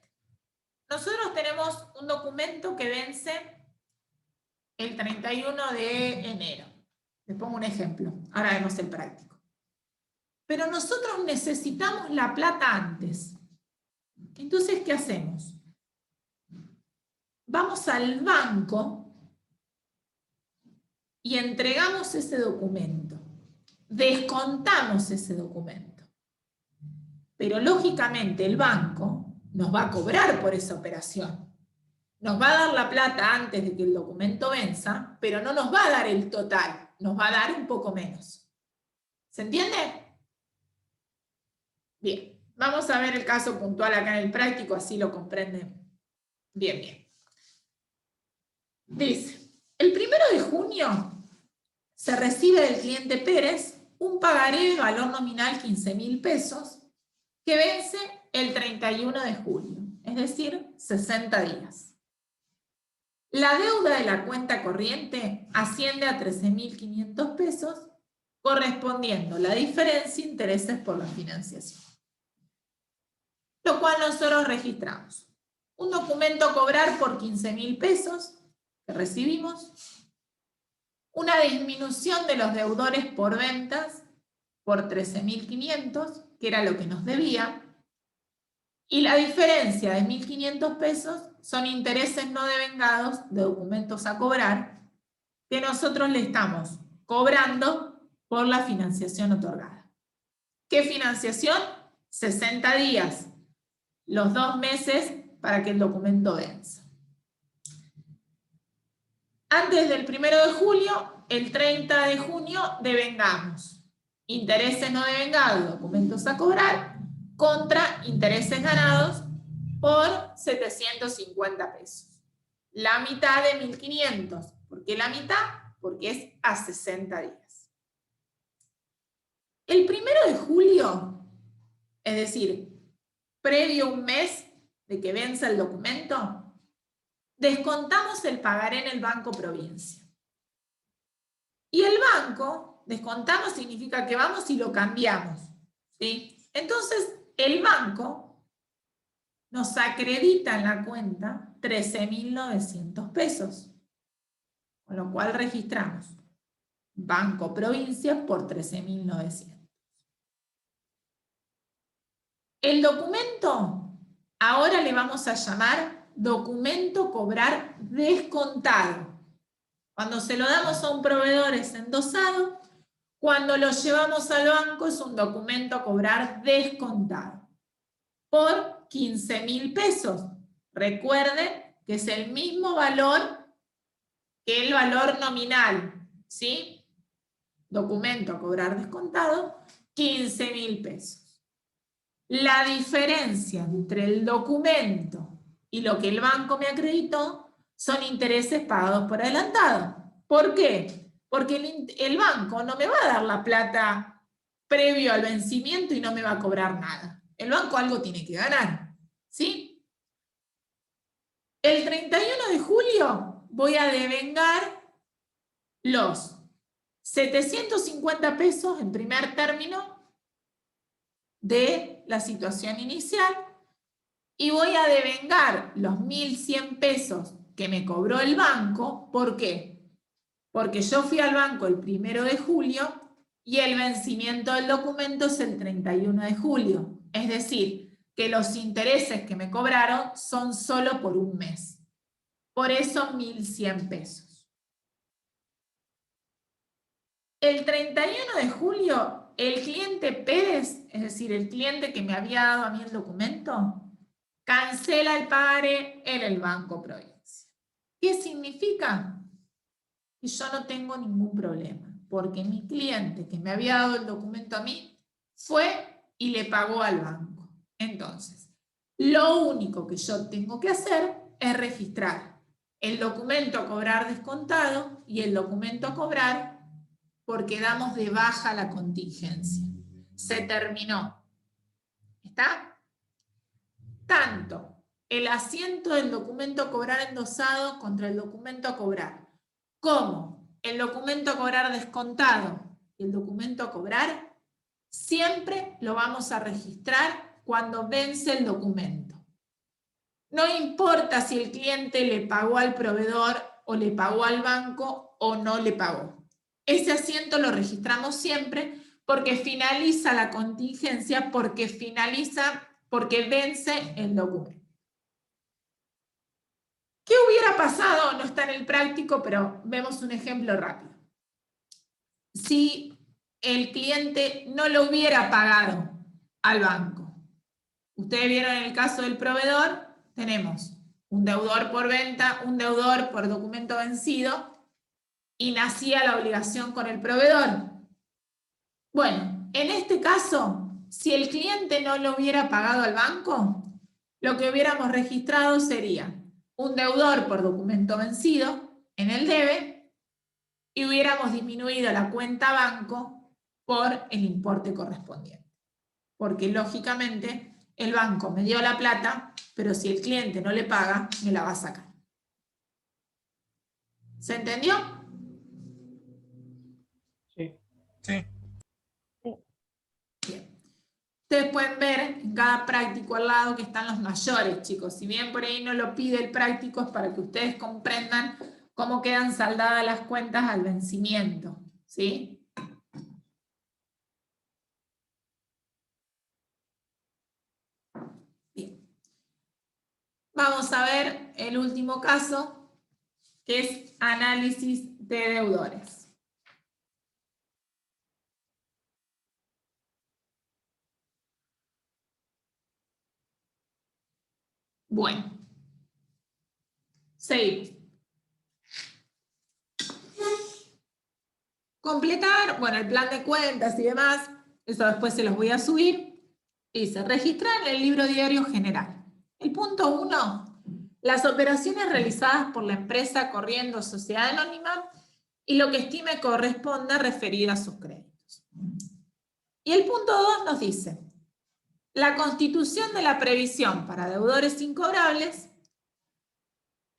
S2: Nosotros tenemos un documento que vence el 31 de enero. Les pongo un ejemplo. Ahora vemos el práctico. Pero nosotros necesitamos la plata antes. Entonces, ¿qué hacemos? Vamos al banco y entregamos ese documento. Descontamos ese documento. Pero lógicamente el banco nos va a cobrar por esa operación. Nos va a dar la plata antes de que el documento venza, pero no nos va a dar el total, nos va a dar un poco menos. ¿Se entiende? Bien, vamos a ver el caso puntual acá en el práctico, así lo comprenden bien, bien. Dice, el 1 de junio se recibe del cliente Pérez un pagaré de valor nominal 15.000 pesos que vence el 31 de julio, es decir, 60 días. La deuda de la cuenta corriente asciende a 13.500 pesos, correspondiendo la diferencia de intereses por la financiación. Lo cual nosotros registramos. Un documento a cobrar por 15.000 pesos que recibimos. Una disminución de los deudores por ventas por 13.500, que era lo que nos debía. Y la diferencia de 1.500 pesos son intereses no devengados de documentos a cobrar que nosotros le estamos cobrando por la financiación otorgada. ¿Qué financiación? 60 días, los 2 meses para que el documento venza. Antes del 1 de julio, el 30 de junio devengamos. Intereses no devengados, documentos a cobrar, contra intereses ganados por 750 pesos. La mitad de 1.500. ¿Por qué la mitad? Porque es a 60 días. El 1 de julio, es decir, previo a un mes de que venza el documento, descontamos el pagaré en el Banco Provincia. Y el banco, descontamos significa que vamos y lo cambiamos, ¿sí? Entonces, el banco nos acredita en la cuenta 13.900 pesos, con lo cual registramos Banco Provincia por 13.900. El documento, ahora le vamos a llamar documento cobrar descontado. Cuando se lo damos a un proveedor es endosado, cuando lo llevamos al banco es un documento a cobrar descontado por 15.000 pesos. Recuerden que es el mismo valor que el valor nominal, ¿sí? Documento a cobrar descontado, 15.000 pesos. La diferencia entre el documento y lo que el banco me acreditó son intereses pagados por adelantado. ¿Por qué? Porque el banco no me va a dar la plata previo al vencimiento y no me va a cobrar nada. El banco algo tiene que ganar, ¿sí? El 31 de julio voy a devengar los 750 pesos en primer término de la situación inicial y voy a devengar los 1.100 pesos que me cobró el banco. ¿Por qué? Porque yo fui al banco el 1 de julio y el vencimiento del documento es el 31 de julio. Es decir, que los intereses que me cobraron son solo por un mes. Por eso 1.100 pesos. El 31 de julio, el cliente Pérez, es decir, el cliente que me había dado a mí el documento, cancela el pagaré en el Banco Provincia. ¿Qué significa? Que yo no tengo ningún problema, porque mi cliente que me había dado el documento a mí fue y le pagó al banco. Entonces, lo único que yo tengo que hacer es registrar el documento a cobrar descontado y el documento a cobrar porque damos de baja la contingencia. Se terminó. ¿Está? Tanto el asiento del documento a cobrar endosado contra el documento a cobrar, como el documento a cobrar descontado y el documento a cobrar, siempre lo vamos a registrar cuando vence el documento. No importa si el cliente le pagó al proveedor o le pagó al banco o no le pagó. Ese asiento lo registramos siempre porque finaliza la contingencia, porque vence el documento. ¿Qué hubiera pasado? No está en el práctico, pero vemos un ejemplo rápido. Si el cliente no lo hubiera pagado al banco. Ustedes vieron en el caso del proveedor, tenemos un deudor por venta, un deudor por documento vencido, y nacía la obligación con el proveedor. Bueno, en este caso, si el cliente no lo hubiera pagado al banco, lo que hubiéramos registrado sería un deudor por documento vencido en el debe y hubiéramos disminuido la cuenta banco por el importe correspondiente. Porque lógicamente el banco me dio la plata, pero si el cliente no le paga, me la va a sacar. ¿Se entendió?
S5: Sí.
S4: Sí.
S2: Bien. Ustedes pueden ver en cada práctico al lado que están los mayores, chicos. Si bien por ahí no lo pide el práctico, es para que ustedes comprendan cómo quedan saldadas las cuentas al vencimiento, ¿sí? Bien. Vamos a ver el último caso, que es análisis de deudores. Bueno, seguimos. Completar, bueno, el plan de cuentas y demás, eso después se los voy a subir. Dice, registrar en el libro diario general. El punto 1, las operaciones realizadas por la empresa corriendo sociedad anónima y lo que estime corresponda referido a sus créditos. Y el punto 2 nos dice, la constitución de la previsión para deudores incobrables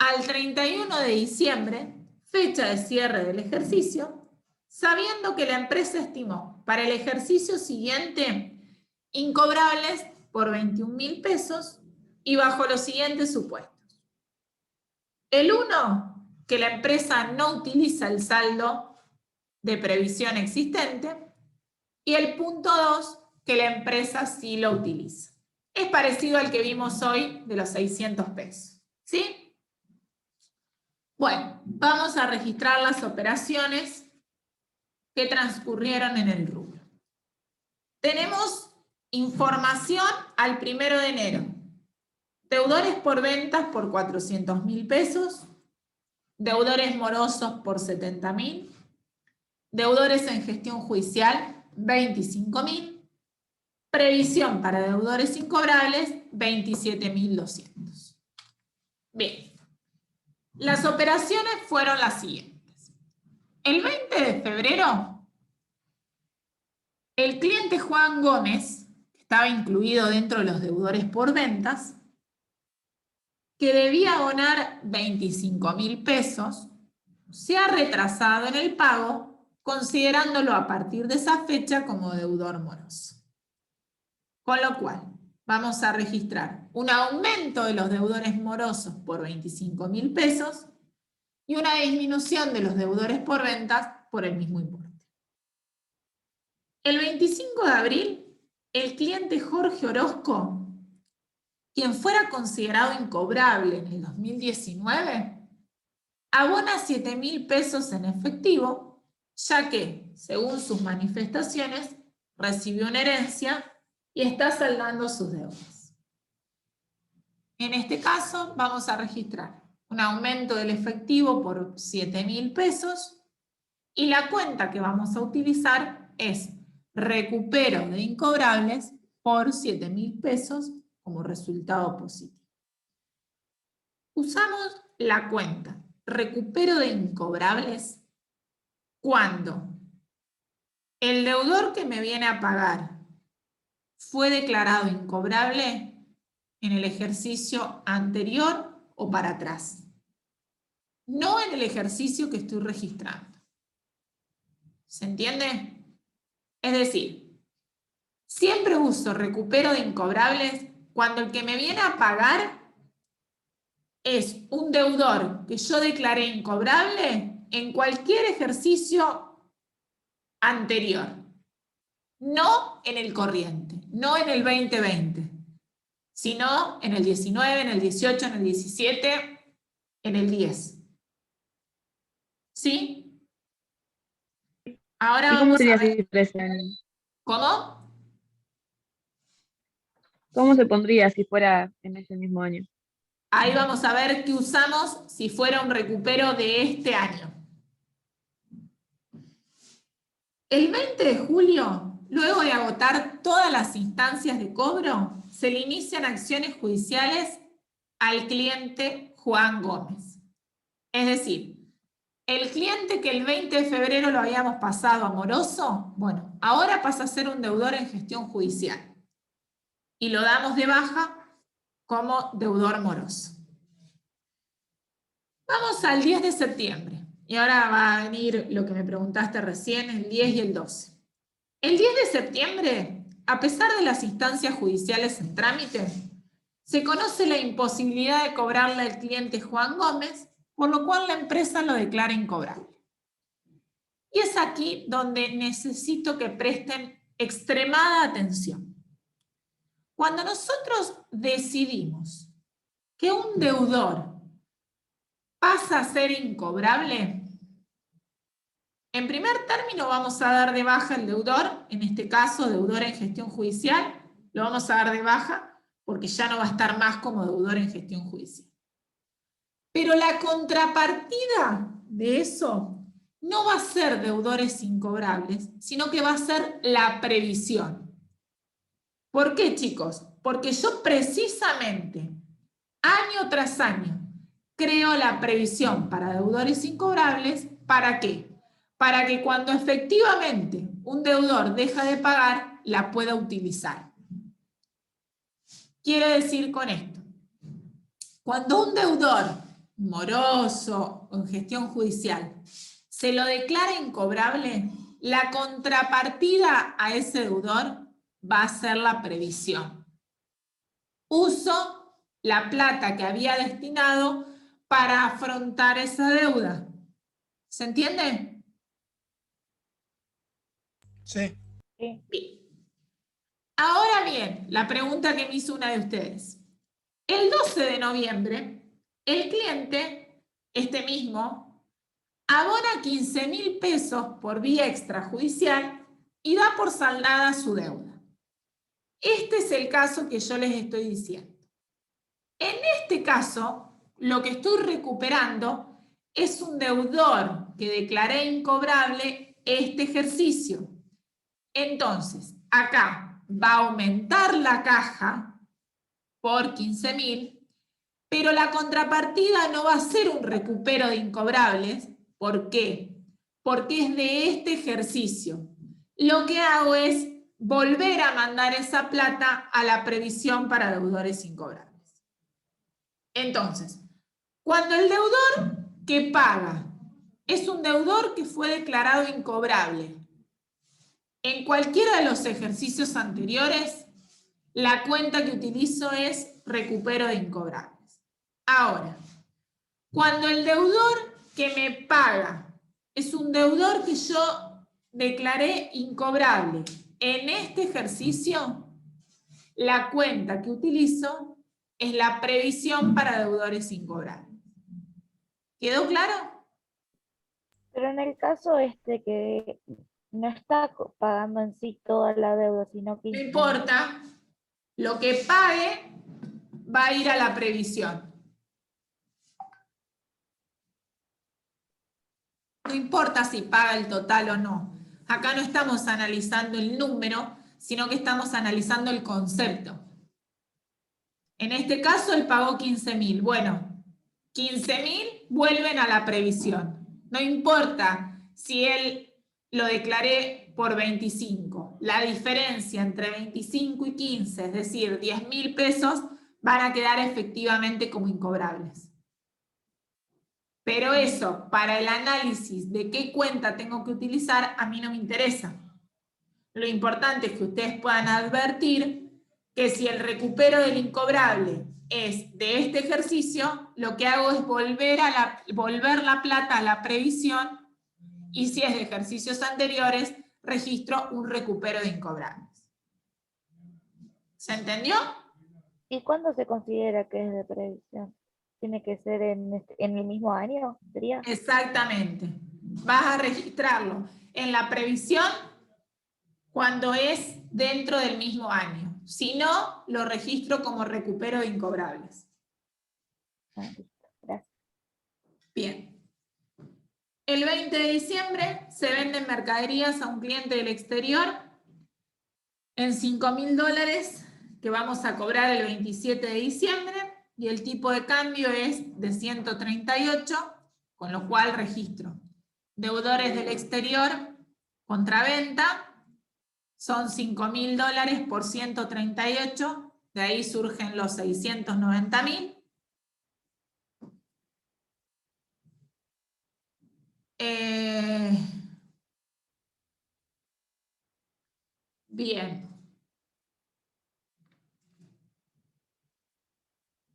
S2: al 31 de diciembre, fecha de cierre del ejercicio, sabiendo que la empresa estimó para el ejercicio siguiente incobrables por 21.000 pesos y bajo los siguientes supuestos. El 1, que la empresa no utiliza el saldo de previsión existente, y el punto 2, que la empresa sí lo utiliza. Es parecido al que vimos hoy de los 600 pesos. ¿Sí? Bueno, vamos a registrar las operaciones que transcurrieron en el rubro. Tenemos información al 1 de enero. Deudores por ventas por 400.000 pesos. Deudores morosos por 70.000. Deudores en gestión judicial, 25.000. Previsión para deudores incobrables, 27.200. Bien. Las operaciones fueron las siguientes. El 20 de febrero, el cliente Juan Gómez, que estaba incluido dentro de los deudores por ventas, que debía abonar 25.000 pesos, se ha retrasado en el pago, considerándolo a partir de esa fecha como deudor moroso. Con lo cual, vamos a registrar un aumento de los deudores morosos por 25.000 pesos y una disminución de los deudores por ventas por el mismo importe. El 25 de abril, el cliente Jorge Orozco, quien fuera considerado incobrable en el 2019, abona 7.000 pesos en efectivo, ya que, según sus manifestaciones, recibió una herencia y está saldando sus deudas. En este caso, vamos a registrar un aumento del efectivo por 7.000 pesos y la cuenta que vamos a utilizar es recupero de incobrables por 7.000 pesos como resultado positivo. Usamos la cuenta recupero de incobrables cuando el deudor que me viene a pagar fue declarado incobrable en el ejercicio anterior o para atrás, no en el ejercicio que estoy registrando. ¿Se entiende? Es decir, siempre uso recupero de incobrables cuando el que me viene a pagar es un deudor que yo declaré incobrable en cualquier ejercicio anterior, no en el corriente, no en el 2020, sino en el 19, en el 18, en el 17, en el 10. ¿Sí? Ahora
S8: ¿Y cómo
S2: vamos a
S8: sería
S2: ver.
S8: si fuese en-
S2: ¿Cómo?
S8: ¿Cómo se pondría si fuera en ese mismo año?
S2: Ahí vamos a ver qué usamos si fuera un recupero de este año. El 20 de julio, luego de agotar todas las instancias de cobro, se le inician acciones judiciales al cliente Juan Gómez. Es decir, el cliente que el 20 de febrero lo habíamos pasado a moroso, bueno, ahora pasa a ser un deudor en gestión judicial. Y lo damos de baja como deudor moroso. Vamos al 10 de septiembre. Y ahora va a venir lo que me preguntaste recién, el 10 y el 12. El 10 de septiembre, a pesar de las instancias judiciales en trámite, se conoce la imposibilidad de cobrarle al cliente Juan Gómez, por lo cual la empresa lo declara incobrable. Y es aquí donde necesito que presten extremada atención. Cuando nosotros decidimos que un deudor pasa a ser incobrable, en primer término vamos a dar de baja al deudor, en este caso deudor en gestión judicial, lo vamos a dar de baja porque ya no va a estar más como deudor en gestión judicial. Pero la contrapartida de eso no va a ser deudores incobrables, sino que va a ser la previsión. ¿Por qué, chicos? Porque yo precisamente, año tras año, creo la previsión para deudores incobrables. ¿Para qué? Para que cuando efectivamente un deudor deja de pagar, la pueda utilizar. Quiero decir con esto, cuando un deudor moroso o en gestión judicial se lo declara incobrable, la contrapartida a ese deudor va a ser la previsión. Uso la plata que había destinado para afrontar esa deuda. ¿Se entiende?
S4: Sí.
S3: Sí.
S2: Bien. Ahora bien, la pregunta que me hizo una de ustedes. El 12 de noviembre, el cliente, este mismo, abona 15.000 pesos por vía extrajudicial y da por saldada su deuda. Este es el caso que yo les estoy diciendo. En este caso, lo que estoy recuperando es un deudor que declaré incobrable este ejercicio. Entonces, acá va a aumentar la caja por 15.000 pero la contrapartida no va a ser un recupero de incobrables. ¿Por qué? Porque es de este ejercicio. Lo que hago es volver a mandar esa plata a la previsión para deudores incobrables. Entonces, cuando el deudor que paga es un deudor que fue declarado incobrable, en cualquiera de los ejercicios anteriores, la cuenta que utilizo es recupero de incobrables. Ahora, cuando el deudor que me paga es un deudor que yo declaré incobrable en este ejercicio, la cuenta que utilizo es la previsión para deudores incobrables. ¿Quedó claro?
S3: Pero en el caso que no está pagando en sí toda la deuda, sino que
S2: No importa, lo que pague va a ir a la previsión. No importa si paga el total o no. Acá no estamos analizando el número, sino que estamos analizando el concepto. En este caso, él pagó 15.000. Bueno, 15.000 vuelven a la previsión. No importa si él lo declaré por 25. La diferencia entre 25 y 15, es decir, 10.000 pesos, van a quedar efectivamente como incobrables. Pero eso, para el análisis de qué cuenta tengo que utilizar, a mí no me interesa. Lo importante es que ustedes puedan advertir que si el recupero del incobrable es de este ejercicio, lo que hago es volver la plata a la previsión, y si es de ejercicios anteriores, registro un recupero de incobrables. ¿Se entendió?
S3: ¿Y cuándo se considera que es de previsión? ¿Tiene que ser en el mismo año? ¿Sería?
S2: Exactamente. Vas a registrarlo en la previsión cuando es dentro del mismo año. Si no, lo registro como recupero de incobrables.
S3: Ah, listo. Gracias.
S2: Bien. El 20 de diciembre se venden mercaderías a un cliente del exterior en $5.000 que vamos a cobrar el 27 de diciembre y el tipo de cambio es de 138, con lo cual registro deudores del exterior, contraventa, son $5.000 por 138, de ahí surgen los 690.000. Bien.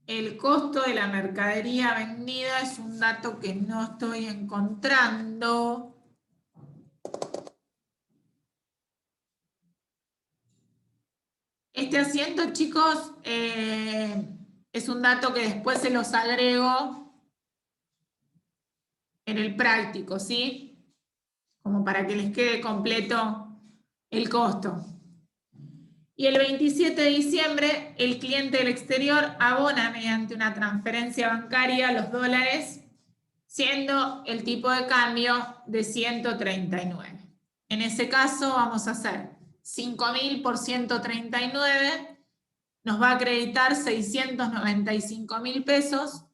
S2: El costo de la mercadería vendida es un dato que no estoy encontrando. Este asiento, chicos, es un dato que después se los agrego en el práctico, ¿sí? Como para que les quede completo el costo. Y el 27 de diciembre, el cliente del exterior abona mediante una transferencia bancaria los dólares, siendo el tipo de cambio de 139. En ese caso vamos a hacer 5.000 por 139, nos va a acreditar 695.000 pesos.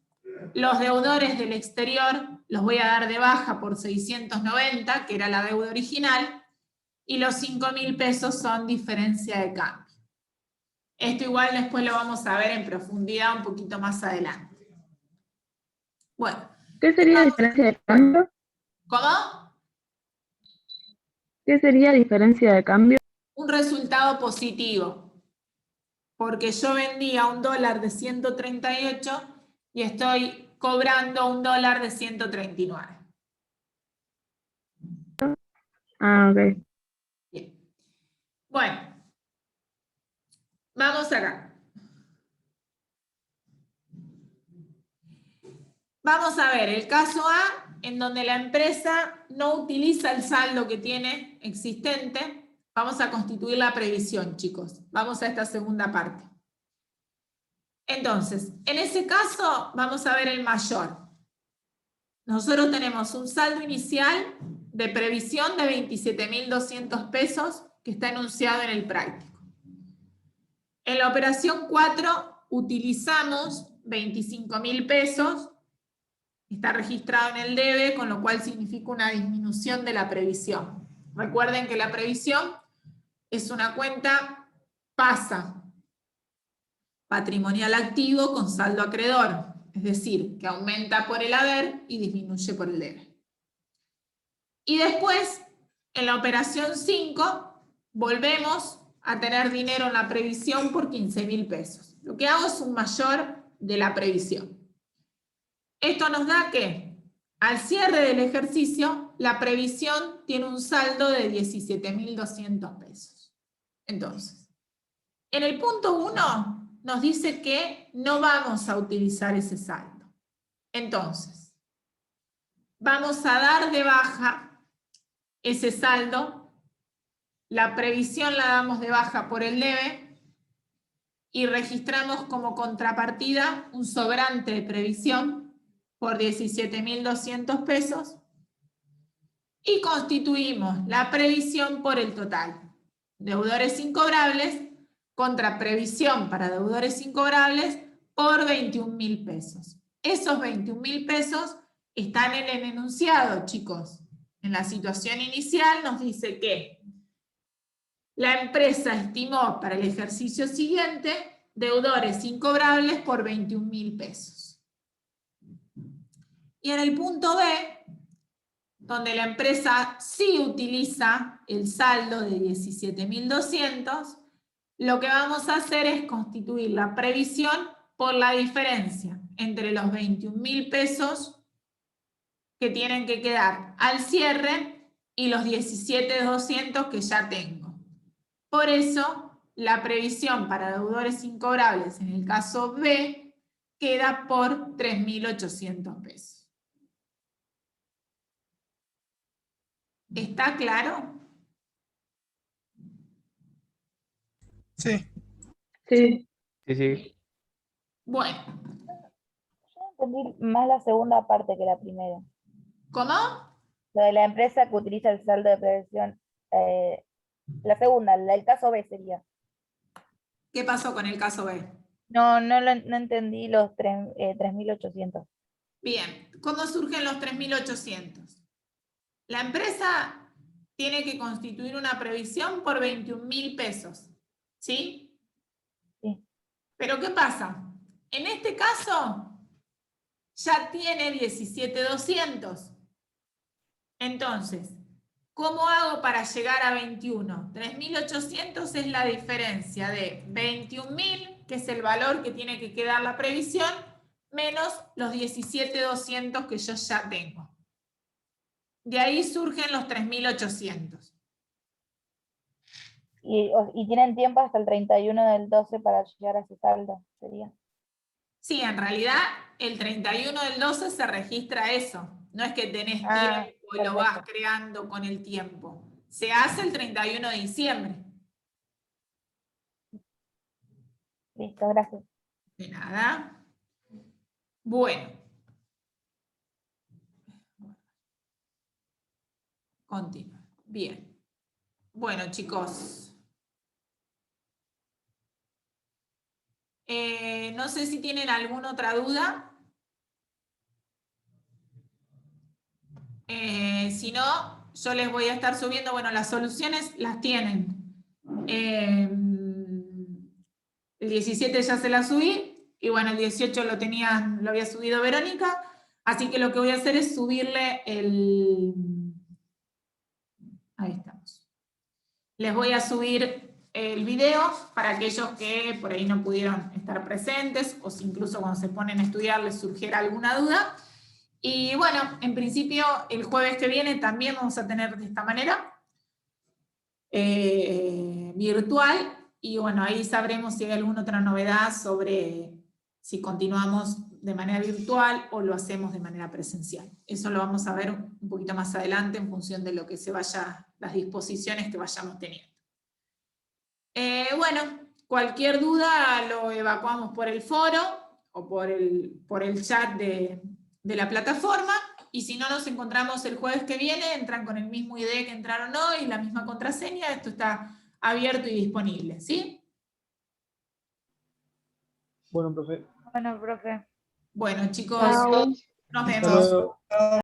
S2: Los deudores del exterior los voy a dar de baja por 690, que era la deuda original, y los 5.000 pesos son diferencia de cambio. Esto igual después lo vamos a ver en profundidad un poquito más adelante. Bueno.
S8: ¿Qué sería diferencia de cambio?
S2: ¿Cómo?
S8: ¿Qué sería diferencia de cambio?
S2: Un resultado positivo. Porque yo vendía un dólar de 138 y estoy cobrando un dólar de 139.
S8: Ah, ok.
S2: Bien. Bueno, vamos acá. Vamos a ver el caso A, en donde la empresa no utiliza el saldo que tiene existente. Vamos a constituir la previsión, chicos. Vamos a esta segunda parte. Entonces, en ese caso, vamos a ver el mayor. Nosotros tenemos un saldo inicial de previsión de 27.200 pesos que está enunciado en el práctico. En la operación 4 utilizamos 25.000 pesos, está registrado en el debe, con lo cual significa una disminución de la previsión. Recuerden que la previsión es una cuenta pasa patrimonial activo con saldo acreedor, es decir, que aumenta por el haber y disminuye por el debe. Y después, en la operación 5, volvemos a tener dinero en la previsión por 15.000 pesos. Lo que hago es un mayor de la previsión. Esto nos da que, al cierre del ejercicio, la previsión tiene un saldo de 17.200 pesos. Entonces, en el punto 1 nos dice que no vamos a utilizar ese saldo. Entonces, vamos a dar de baja ese saldo, la previsión la damos de baja por el debe y registramos como contrapartida un sobrante de previsión por 17.200 pesos y constituimos la previsión por el total. Deudores incobrables contra previsión para deudores incobrables por 21.000 pesos. Esos 21.000 pesos están en el enunciado, chicos. En la situación inicial nos dice que la empresa estimó para el ejercicio siguiente deudores incobrables por 21.000 pesos. Y en el punto B, donde la empresa sí utiliza el saldo de 17.200, lo que vamos a hacer es constituir la previsión por la diferencia entre los 21.000 pesos que tienen que quedar al cierre y los 17.200 que ya tengo. Por eso, la previsión para deudores incobrables en el caso B queda por 3.800 pesos. ¿Está claro?
S4: Sí.
S8: Sí.
S5: Sí, sí.
S2: Bueno,
S3: Yo entendí más la segunda parte que la primera.
S2: ¿cómo?
S3: Lo de la empresa que utiliza el saldo de previsión. La segunda, el caso B sería.
S2: ¿Qué pasó con el caso B?
S3: No entendí los 3.800.
S2: Bien, ¿cómo surgen los 3.800? La empresa tiene que constituir una previsión por 21.000 pesos, ¿sí?
S3: Sí.
S2: Pero ¿qué pasa? En este caso, ya tiene 17.200. Entonces, ¿cómo hago para llegar a 21? 3.800 es la diferencia de 21.000, que es el valor que tiene que quedar la previsión, menos los 17.200 que yo ya tengo. De ahí surgen los 3.800.
S3: Y tienen tiempo hasta el 31 del 12 para llegar a ese saldo, sería.
S2: Sí, en realidad el 31 del 12 se registra eso. No es que tenés tiempo y lo vas creando con el tiempo. Se hace el 31 de diciembre.
S3: Listo, gracias.
S2: De nada. Bueno. Continúa. Bien. Bueno, chicos. No sé si tienen alguna otra duda. Si no, yo les voy a estar subiendo, bueno, las soluciones las tienen. El 17 ya se las subí, y bueno, el 18 lo había subido Verónica, así que lo que voy a hacer es subirle ahí estamos. Les voy a subir el video para aquellos que por ahí no pudieron estar presentes, o si incluso cuando se ponen a estudiar les surgiera alguna duda. Y bueno, en principio el jueves que viene también vamos a tener de esta manera, virtual, y bueno, ahí sabremos si hay alguna otra novedad sobre si continuamos de manera virtual o lo hacemos de manera presencial. Eso lo vamos a ver un poquito más adelante en función de lo que se vaya, las disposiciones que vayamos teniendo. Bueno, cualquier duda lo evacuamos por el foro o por el chat de la plataforma, y si no nos encontramos el jueves que viene, entran con el mismo ID que entraron hoy, la misma contraseña, esto está abierto y disponible, ¿sí?
S5: Bueno, profe.
S3: Bueno, profe.
S2: Bueno, chicos,
S6: Chao.
S2: nos
S5: Hasta
S2: vemos.
S5: luego.